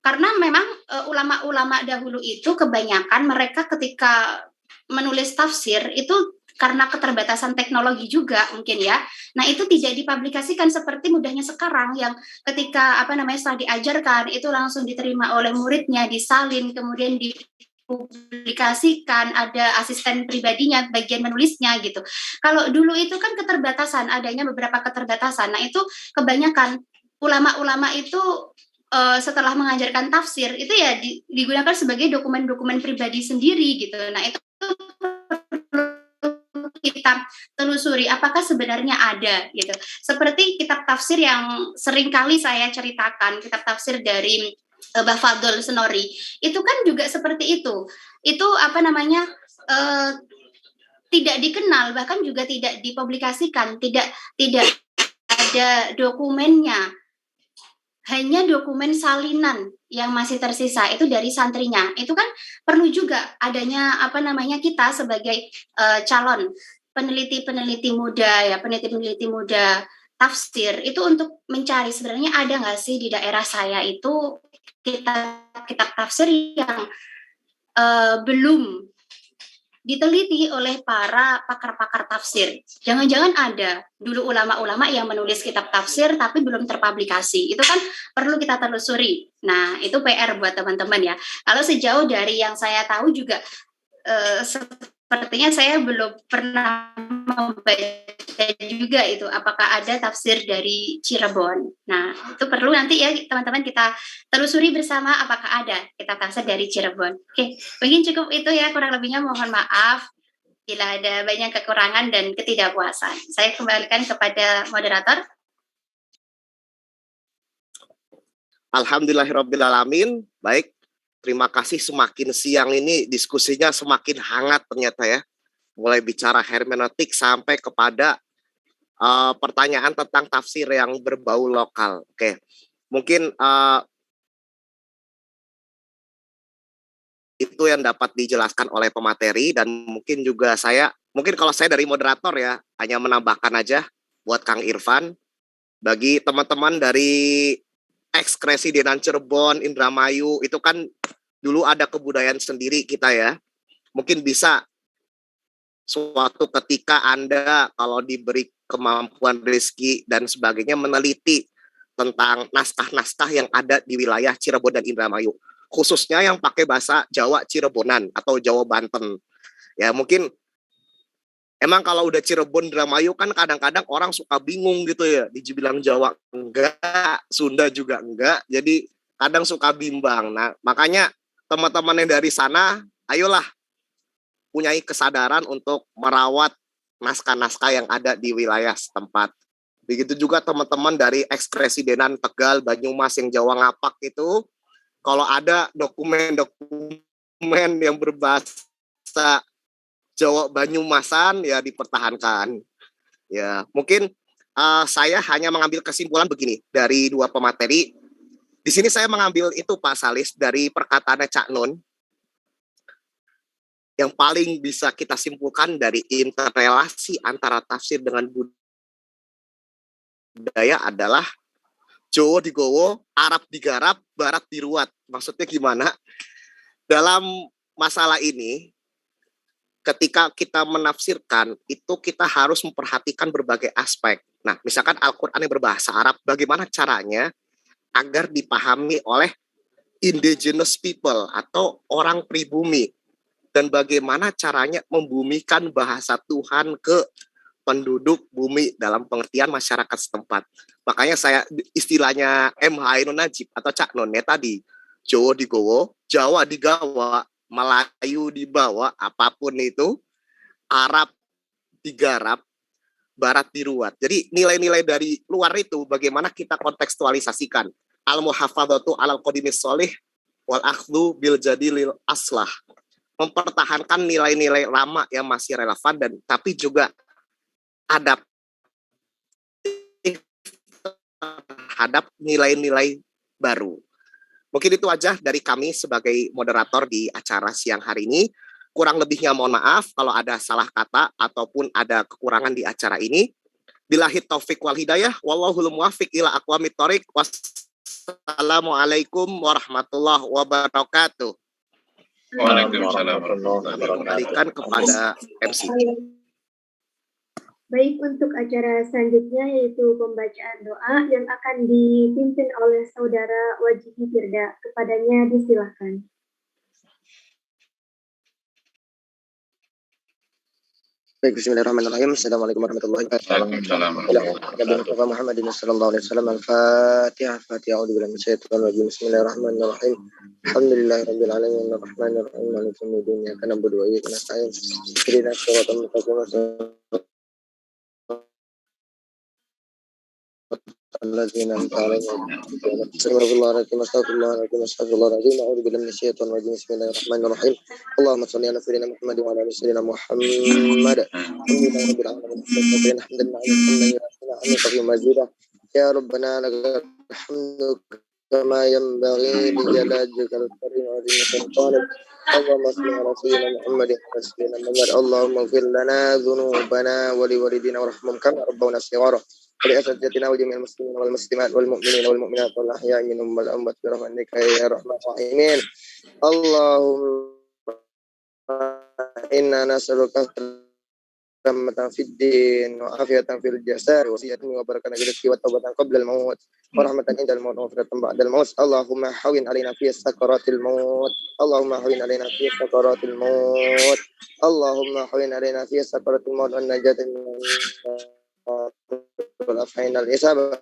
Speaker 3: Karena memang ulama-ulama dahulu itu kebanyakan mereka ketika menulis tafsir itu karena keterbatasan teknologi juga mungkin ya. Nah, itu tidak dipublikasikan seperti mudahnya sekarang yang ketika setelah diajarkan itu langsung diterima oleh muridnya, disalin, kemudian dipublikasikan, ada asisten pribadinya bagian menulisnya gitu. Kalau dulu itu kan keterbatasan, adanya beberapa keterbatasan. Nah, itu kebanyakan ulama-ulama itu setelah mengajarkan tafsir itu ya digunakan sebagai dokumen-dokumen pribadi sendiri gitu. Nah, itu kita telusuri apakah sebenarnya ada gitu. Seperti kitab tafsir yang sering kali saya ceritakan, kitab tafsir dari Mbah Fadl Senori. Itu kan juga seperti itu. Itu tidak dikenal, bahkan juga tidak dipublikasikan, tidak ada dokumennya. Hanya dokumen salinan yang masih tersisa itu dari santrinya. Itu kan perlu juga adanya kita sebagai calon peneliti muda tafsir itu untuk mencari sebenarnya ada nggak sih di daerah saya itu kitab tafsir yang belum diteliti oleh para pakar-pakar tafsir. Jangan-jangan ada dulu ulama-ulama yang menulis kitab tafsir tapi belum terpublikasi. Itu kan perlu kita telusuri. Nah, itu PR buat teman-teman ya. Kalau sejauh dari yang saya tahu juga sepertinya saya belum pernah membaca juga itu apakah ada tafsir dari Cirebon. Nah, itu perlu nanti ya teman-teman kita telusuri bersama apakah ada kitab tafsir dari Cirebon. Oke, mungkin cukup itu ya, kurang lebihnya mohon maaf bila ada banyak kekurangan dan ketidakpuasan. Saya kembalikan kepada moderator.
Speaker 2: Alhamdulillahirrabbilalamin. Baik, terima kasih. Semakin siang ini diskusinya semakin hangat ternyata ya. Mulai bicara hermeneutik sampai kepada pertanyaan tentang tafsir yang berbau lokal. Oke, mungkin itu yang dapat dijelaskan oleh pemateri dan mungkin juga kalau saya dari moderator ya, hanya menambahkan aja buat Kang Irfan, bagi teman-teman dari ex-Kresidenan Cirebon, Indramayu, itu kan dulu ada kebudayaan sendiri kita ya. Mungkin bisa suatu ketika Anda kalau diberi kemampuan rezeki dan sebagainya meneliti tentang naskah-naskah yang ada di wilayah Cirebon dan Indramayu, khususnya yang pakai bahasa Jawa Cirebonan atau Jawa Banten. Ya mungkin emang kalau udah Cirebon, Indramayu kan kadang-kadang orang suka bingung gitu ya, dibilang Jawa enggak, Sunda juga enggak, jadi kadang suka bimbang. Nah makanya teman-teman yang dari sana, ayolah punyai kesadaran untuk merawat naskah-naskah yang ada di wilayah setempat. Begitu juga teman-teman dari ex-Kresidenan Tegal, Banyumas yang Jawa Ngapak itu, kalau ada dokumen-dokumen yang berbahasa Jawa Banyumasan ya dipertahankan. Ya, mungkin saya hanya mengambil kesimpulan begini dari dua pemateri. Di sini saya mengambil itu Pak Salis dari perkataannya Cak Nun. Yang paling bisa kita simpulkan dari interrelasi antara tafsir dengan budaya adalah Jawa digowo, Arab digarap, Barat diruat. Maksudnya gimana? Dalam masalah ini, ketika kita menafsirkan, itu kita harus memperhatikan berbagai aspek. Nah, misalkan Al-Quran yang berbahasa Arab, bagaimana caranya agar dipahami oleh indigenous people atau orang pribumi, dan bagaimana caranya membumikan bahasa Tuhan ke penduduk bumi dalam pengertian masyarakat setempat. Makanya saya istilahnya M. Hainun Najib atau Cak None tadi, Jawa digowo, Jawa digawa, Melayu dibawa, apapun itu, Arab digarap, Barat diruat. Jadi nilai-nilai dari luar itu bagaimana kita kontekstualisasikan. Al-muhafadzatu alal qadimis sholih wal akhdhu bil jadilil aslah. Mempertahankan nilai-nilai lama yang masih relevan dan tapi juga adaptif terhadap nilai-nilai baru. Mungkin itu aja dari kami sebagai moderator di acara siang hari ini. Kurang lebihnya mohon maaf kalau ada salah kata ataupun ada kekurangan di acara ini. Billahi taufik wal hidayah, wallahul muwaffiq ila aqwamit thoriq. Wassalamualaikum warahmatullahi wabarakatuh.
Speaker 1: Waalaikumsalam warahmatullahi
Speaker 2: Kembalikan kepada MC.
Speaker 6: Baik, untuk acara selanjutnya yaitu pembacaan doa yang akan dipimpin oleh Saudara Wajihi Firda. Kepadanya disilahkan.
Speaker 7: Baik, bismillahirrahmanirrahim. Assalamualaikum warahmatullahi wabarakatuh. Nabi Mustafa Muhammadin sallallahu alaihi wasallam. Al-Fatihah. Fatihah. A'udzu billahi minasyaitonir rajim. Bismillahirrahmanirrahim. Alhamdulillahirabbil alamin arrahmanir rahim maliki yaumiddin. Iyyaka na'budu wa iyyaka nasta'in. Ihdinas siratal mustaqim. الذين أنعمت عليهم استغفر الله العظيم استغفر الله العظيم استغفر الله العظيم أعوذ بالله من الشيطان الرجيم بسم الله الرحمن الرحيم اللهم صل على سيدنا محمد وعلى آل سيدنا محمد الحمد لله رب العالمين حمدا حمدا مزيدا يا ربنا لك الحمد كما ينبغي لجلالك الكريم وعظيم سلطانك اللهم صل على سيدنا محمد وعلى سيدنا محمد اللهم اغفر لنا ذنوبنا ولوالدينا وارحمهم كما ربونا صغارا ولأساتذتنا وجميع المسلمين والمسلمات والمؤمنين والمؤمنات والأحياء منهم والأموات برحمتك يا أرحم الراحمين اللهم إنا نسألك سلامة في الدين وعافية في الجسد وسيئة وبركة في الرزق وتوبة قبل الموت ورحمة عند الموت وغفرة بعد الموت اللهم هون علينا في سكرات الموت اللهم هون علينا في سكرات الموت اللهم هون علينا في سكرات الموت والنجاة من والأفعين الإصابة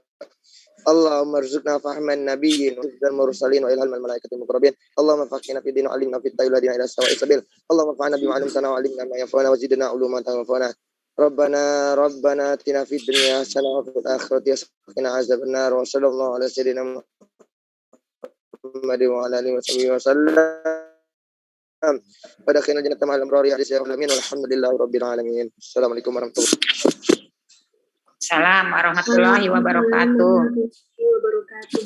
Speaker 7: اللهم ارزقنا فهم النبيين وحفظ المرسلين وإلهام الملائكة المقربين اللهم فقهنا في الدين وعلمنا في التأويل إلى سواء السبيل اللهم انفعنا بما علمتنا وعلمنا ما ينفعنا وزدنا علوما تنفعنا ربنا آتنا في الدنيا حسنة وفي الآخرة حسنة وقنا عذاب النار وصلى الله على سيدنا محمد وعلى آله وصحبه وسلم ودخلنا الجنة مع الأبرار يا العالمين والحمد لله رب العالمين. Assalamualaikum warahmatullahi wabarakatuh.
Speaker 8: Assalamualaikum warahmatullahi wabarakatuh.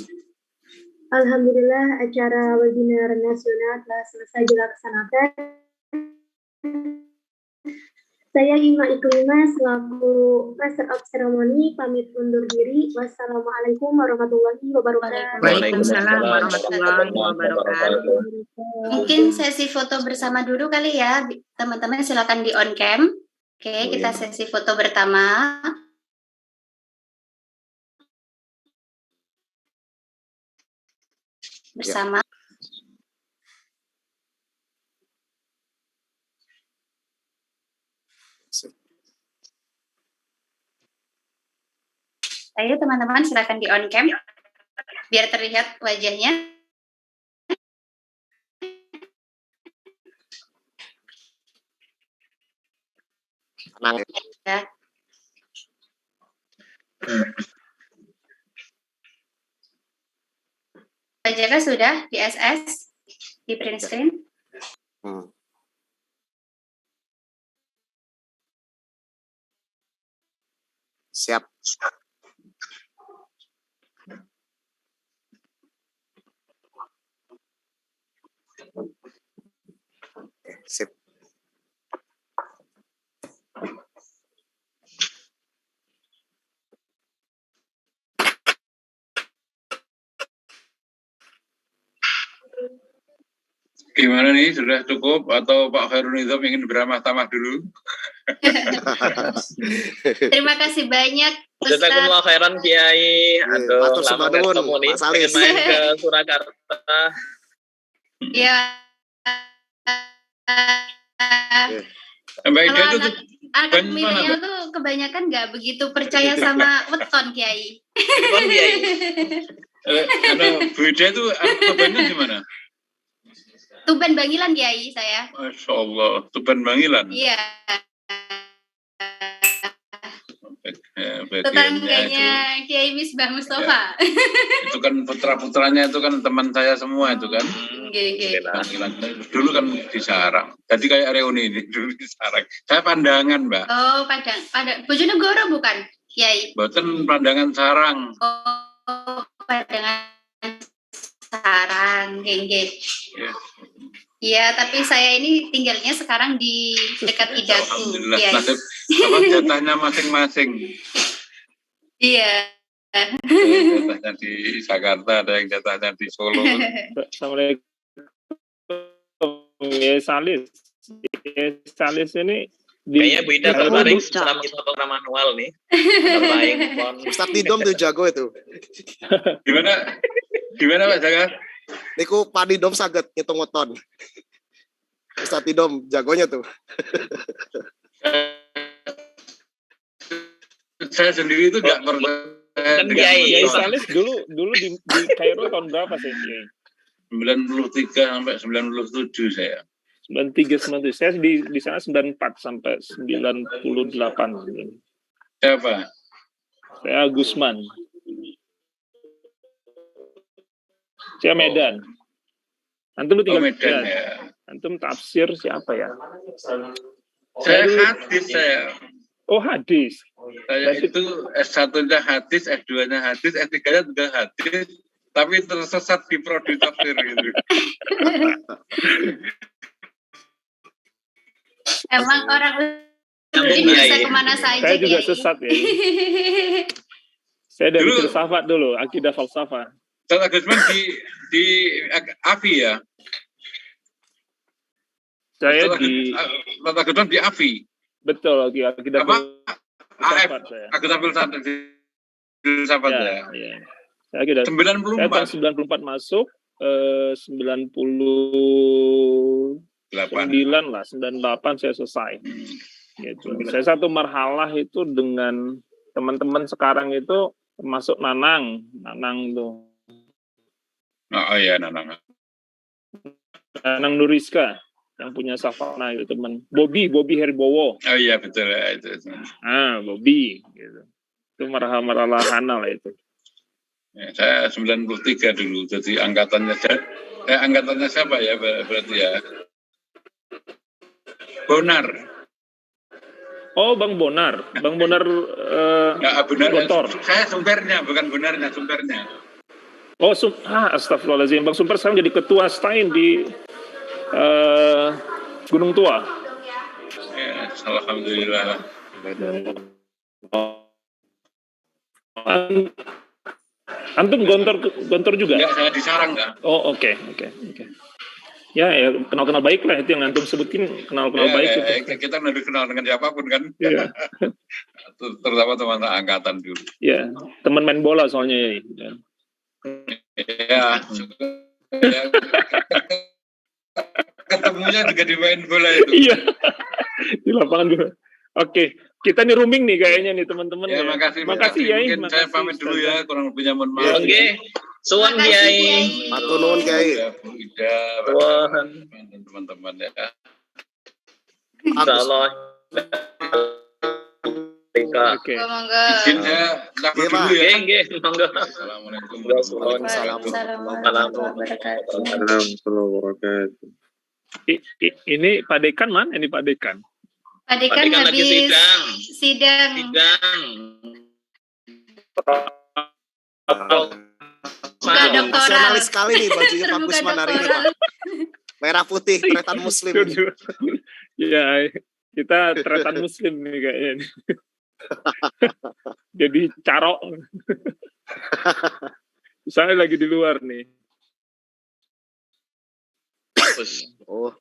Speaker 6: Alhamdulillah, acara webinar nasional telah selesai dilaksanakan. Saya Ima Iklima selaku Master of Ceremony pamit undur diri. Wassalamualaikum warahmatullahi wabarakatuh.
Speaker 8: Waalaikumsalam warahmatullahi wabarakatuh.
Speaker 3: Mungkin sesi foto bersama dulu kali ya, teman-teman silakan di on cam. Oke, kita sesi foto pertama. Bersama. Ayo teman-teman silakan di on cam biar terlihat wajahnya. Ya. Wajahnya sudah di SS, di print screen.
Speaker 2: Siap. Sip.
Speaker 1: Gimana nih, sudah cukup atau Pak Khairul Nizam ingin beramah tamah dulu?
Speaker 3: Terima kasih banyak Ustaz.
Speaker 9: Jazakumullah khairan Kiai. Aduh,
Speaker 2: Matur
Speaker 9: lama nggak
Speaker 2: sumbadun,
Speaker 9: ketemu nih.
Speaker 2: Pak Salis.
Speaker 9: Pengen main ke Surakarta.
Speaker 3: Ya.
Speaker 1: Mbak Ida
Speaker 3: Kalau
Speaker 1: itu
Speaker 3: anak milenial tuh kebanyakan nggak begitu percaya sama weton, Kiai.
Speaker 9: Weton, Kiai.
Speaker 1: Bu Ida itu Tubannya di mana?
Speaker 3: Tuban Bangilan, Kiai, saya.
Speaker 1: Masya Allah, Tuban Bangilan.
Speaker 3: Iya.
Speaker 1: Tetangganya
Speaker 3: Kiai Misbah Mustafa.
Speaker 1: Ya. Itu kan putra-putranya itu kan teman saya semua itu kan. Bangilan. Dulu kan di Sarang. Jadi kayak reuni ini dulu di Sarang. Saya Pandangan, Mbak.
Speaker 3: Oh, Padang. Bojonegoro bukan, Kiai?
Speaker 1: Boten Pandangan Sarang.
Speaker 3: Oh, Pandangan Sarang, geng. Iya, tapi saya ini tinggalnya sekarang di dekat Idaku.
Speaker 1: Alhamdulillah,
Speaker 3: Kiai.
Speaker 1: nasib jatahnya masing-masing.
Speaker 3: Iya.
Speaker 1: Jatahnya di Jakarta, ada yang jatahnya di Solo.
Speaker 10: Assalamualaikum. Ya Salis. Ya Salis ini
Speaker 9: Kayaknya Bu Ida tertarik secara program manual nih. Terbaik.
Speaker 2: Ustaz Tidom tuh jago itu.
Speaker 1: Gimana Pak Jaga?
Speaker 2: Niku Pak Tidom saged ngitung weton. Ustaz Tidom jagonya tuh.
Speaker 1: Saya sendiri itu nggak pernah.
Speaker 10: Kiai Salis dulu di Kairo tahun berapa sih?
Speaker 1: 93 sampai 97 saya.
Speaker 10: 93 97. Saya di sana 94 sampai 98.
Speaker 1: Siapa?
Speaker 10: Saya Gusman. Saya Medan. Antum tinggal
Speaker 1: Medan ya.
Speaker 10: Antum tafsir siapa ya?
Speaker 1: Saya hadis saya.
Speaker 10: Oh hadis.
Speaker 1: Saya itu S1-nya hadis, S2-nya hadis, S3-nya juga hadis, tapi tersesat di prodi tafsir gitu.
Speaker 3: Emang orang ini bisa kemana saja.
Speaker 10: Saya juga sesat ya. Saya dari filsafat dulu, akidah falsafah.
Speaker 1: Ustaz Gusman di AFI ya?
Speaker 10: Saya
Speaker 1: Ustaz Gusman di AFI.
Speaker 10: Betul, akidah
Speaker 1: filsafat saya. Akidah filsafat ya.
Speaker 10: Saya akidah
Speaker 1: 94.
Speaker 10: Saya tahun 94 masuk, 98 lah, 98 saya selesai. Gitu. Saya satu marhalah itu dengan teman-teman sekarang itu termasuk Nanang tuh.
Speaker 1: Oh iya, Nanang
Speaker 10: Nuriska yang punya Savana itu teman. Bobby Heribowo.
Speaker 1: Oh iya betul ya itu.
Speaker 10: Bobby gitu. Itu marhalah Hana lah itu.
Speaker 1: Ya, saya 93 dulu, jadi angkatannya siapa ya berarti ya? Bonar.
Speaker 10: Oh, Bang Bonar. Benar.
Speaker 1: Gontor. Saya sumbernya, bukan Bonarnya, sumbernya.
Speaker 10: Oh, astagfirullahaladzim. Bang Sumper sekarang jadi ketua STAIN di Gunung Tua.
Speaker 1: Ya, alhamdulillah.
Speaker 10: Antum gontor juga?
Speaker 1: Enggak, saya di Sarang enggak.
Speaker 10: Oh, oke. Ya, kenal baik lah itu yang antum sebutin, kenal baik itu.
Speaker 1: Kita lebih kenal dengan siapapun kan.
Speaker 10: Iya.
Speaker 1: Terutama teman angkatan dulu.
Speaker 10: Iya, teman main bola soalnya ya.
Speaker 1: Ya. Ketemunya juga di main bola itu.
Speaker 10: Iya. Di lapangan juga. Oke, kita nih rooming nih kayaknya nih teman-teman.
Speaker 1: Ya, makasih
Speaker 10: ya.
Speaker 1: Mungkin saya pamit dulu ya, kurang lebihnya mohon maaf.
Speaker 9: Oke. Suwun Kiai.
Speaker 2: Matur nuwun Kiai.
Speaker 1: Bu Ida, dan teman-teman ya.
Speaker 9: Insyaallah.
Speaker 10: Oke.
Speaker 1: Izin saya cabut dulu ya.
Speaker 9: Nggih, monggo.
Speaker 1: Assalamualaikum
Speaker 3: warahmatullahi wabarakatuh.
Speaker 10: Ini Pak Dekan mana? Ini Pak Dekan.
Speaker 3: Pak Dekan habis sidang. Enggak doktoral.
Speaker 2: Nasionalis sekali nih bajunya Pak
Speaker 3: Terbuka
Speaker 2: Gusman hari ini,
Speaker 3: doktoral.
Speaker 2: Pak. Merah putih, tretan muslim.
Speaker 10: Ya, kita tretan muslim nih kayaknya. Jadi carok. Saya lagi di luar nih.
Speaker 2: Oh.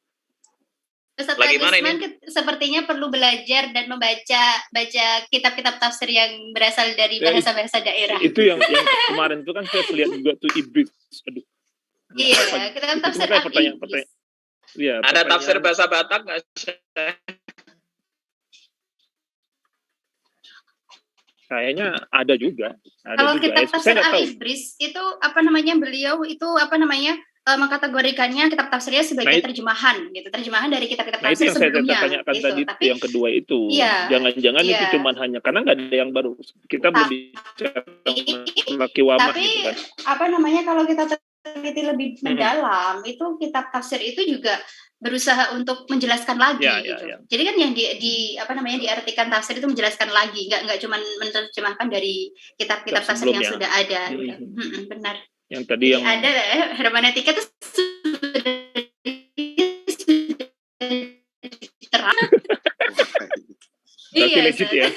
Speaker 3: Ustaz
Speaker 9: Lagi mana
Speaker 3: Gusman sepertinya perlu belajar dan membaca kitab-kitab tafsir yang berasal dari bahasa-bahasa daerah.
Speaker 10: Itu yang kemarin itu kan saya lihat juga tuh Iblis. Aduh.
Speaker 3: Iya, kitab tafsir
Speaker 10: pertanyaan. Ya,
Speaker 9: ada tafsir bahasa Batak nggak?
Speaker 3: Kayaknya
Speaker 10: ada juga.
Speaker 3: Kalau kitab tafsir Al-Ibris itu beliau itu mengkategorikannya kitab tafsirnya sebagai terjemahan gitu, terjemahan dari kitab-kitab tafsir sebelumnya.
Speaker 10: Itu yang saya tanyakan
Speaker 3: gitu.
Speaker 10: tadi,
Speaker 3: tapi
Speaker 10: yang kedua itu. Jangan-jangan itu cuma hanya karena nggak ada yang baru. Kita berbicara laki wamah
Speaker 3: tapi,
Speaker 10: gitu kan.
Speaker 3: Kalau kita teliti lebih mendalam, itu kitab tafsir itu juga berusaha untuk menjelaskan lagi gitu.
Speaker 10: Ya.
Speaker 3: Jadi kan yang diartikan tafsir itu menjelaskan lagi, nggak cuma menerjemahkan dari kitab-kitab tafsir yang sudah ada. Gitu. Benar.
Speaker 10: Yang tadi yang
Speaker 3: ada hermeneutika itu terang.
Speaker 10: Iya, legit ya.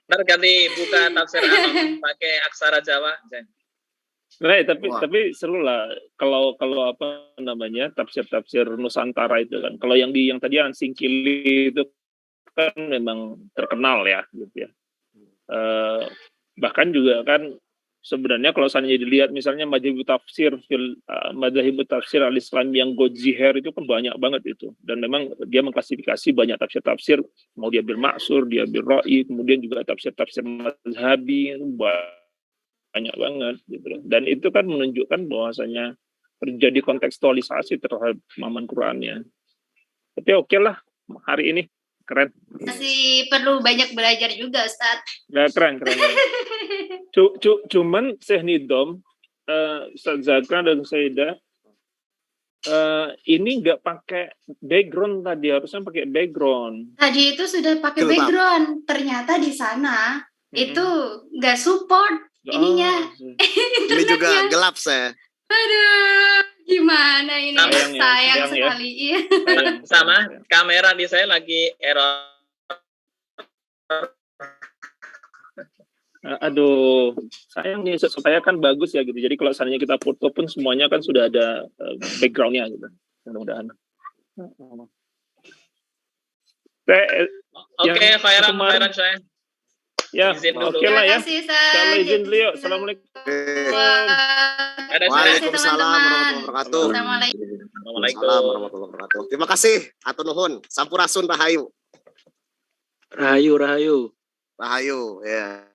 Speaker 9: Ntar ganti buka tafsir Anom pakai aksara Jawa.
Speaker 10: Nah, tapi seru lah kalau tafsir Nusantara itu kan. Kalau yang tadi yang Singkili itu kan memang terkenal ya gitu ya. Bahkan juga kan sebenarnya kalau seandainya dilihat misalnya Madzhabut Tafsir Al-Islam yang Godziher itu kan banyak banget itu, dan memang dia mengklasifikasi banyak tafsir-tafsir, mau dia bil maksur, dia bil ra'i, kemudian juga tafsir-tafsir mazhabi itu banyak banget gitu loh. Dan itu kan menunjukkan bahwasanya terjadi kontekstualisasi terhadap pemahaman Qur'annya. Tapi oke lah hari ini keren.
Speaker 3: Masih perlu banyak belajar juga, Ustaz.
Speaker 10: Ya, keren. Cuman Syekh Nidom, Ustaz Zaka dan Sayyidah, ini nggak pakai background tadi, harusnya pakai background.
Speaker 3: Tadi itu sudah pakai background, ternyata di sana itu nggak support ininya.
Speaker 2: Ini juga gelap saya.
Speaker 3: Aduh, gimana ini? Sayang sekali.
Speaker 9: Iya. Sama kamera di saya lagi error.
Speaker 10: Aduh, sayang nih, supaya kan bagus ya gitu. Jadi kalau seandainya kita foto pun semuanya kan sudah ada backgroundnya gitu. Mudah-mudahan.
Speaker 9: Oke, khairan saya.
Speaker 10: Ya, oke lah ya. Kalau izin beliau, assalamualaikum.
Speaker 2: Waalaikumsalam warahmatullahi wabarakatuh. Waalaikumsalam warahmatullahi wabarakatuh. Terima kasih, atur nuhun. Sampurasun rahayu. Rahayu, ya.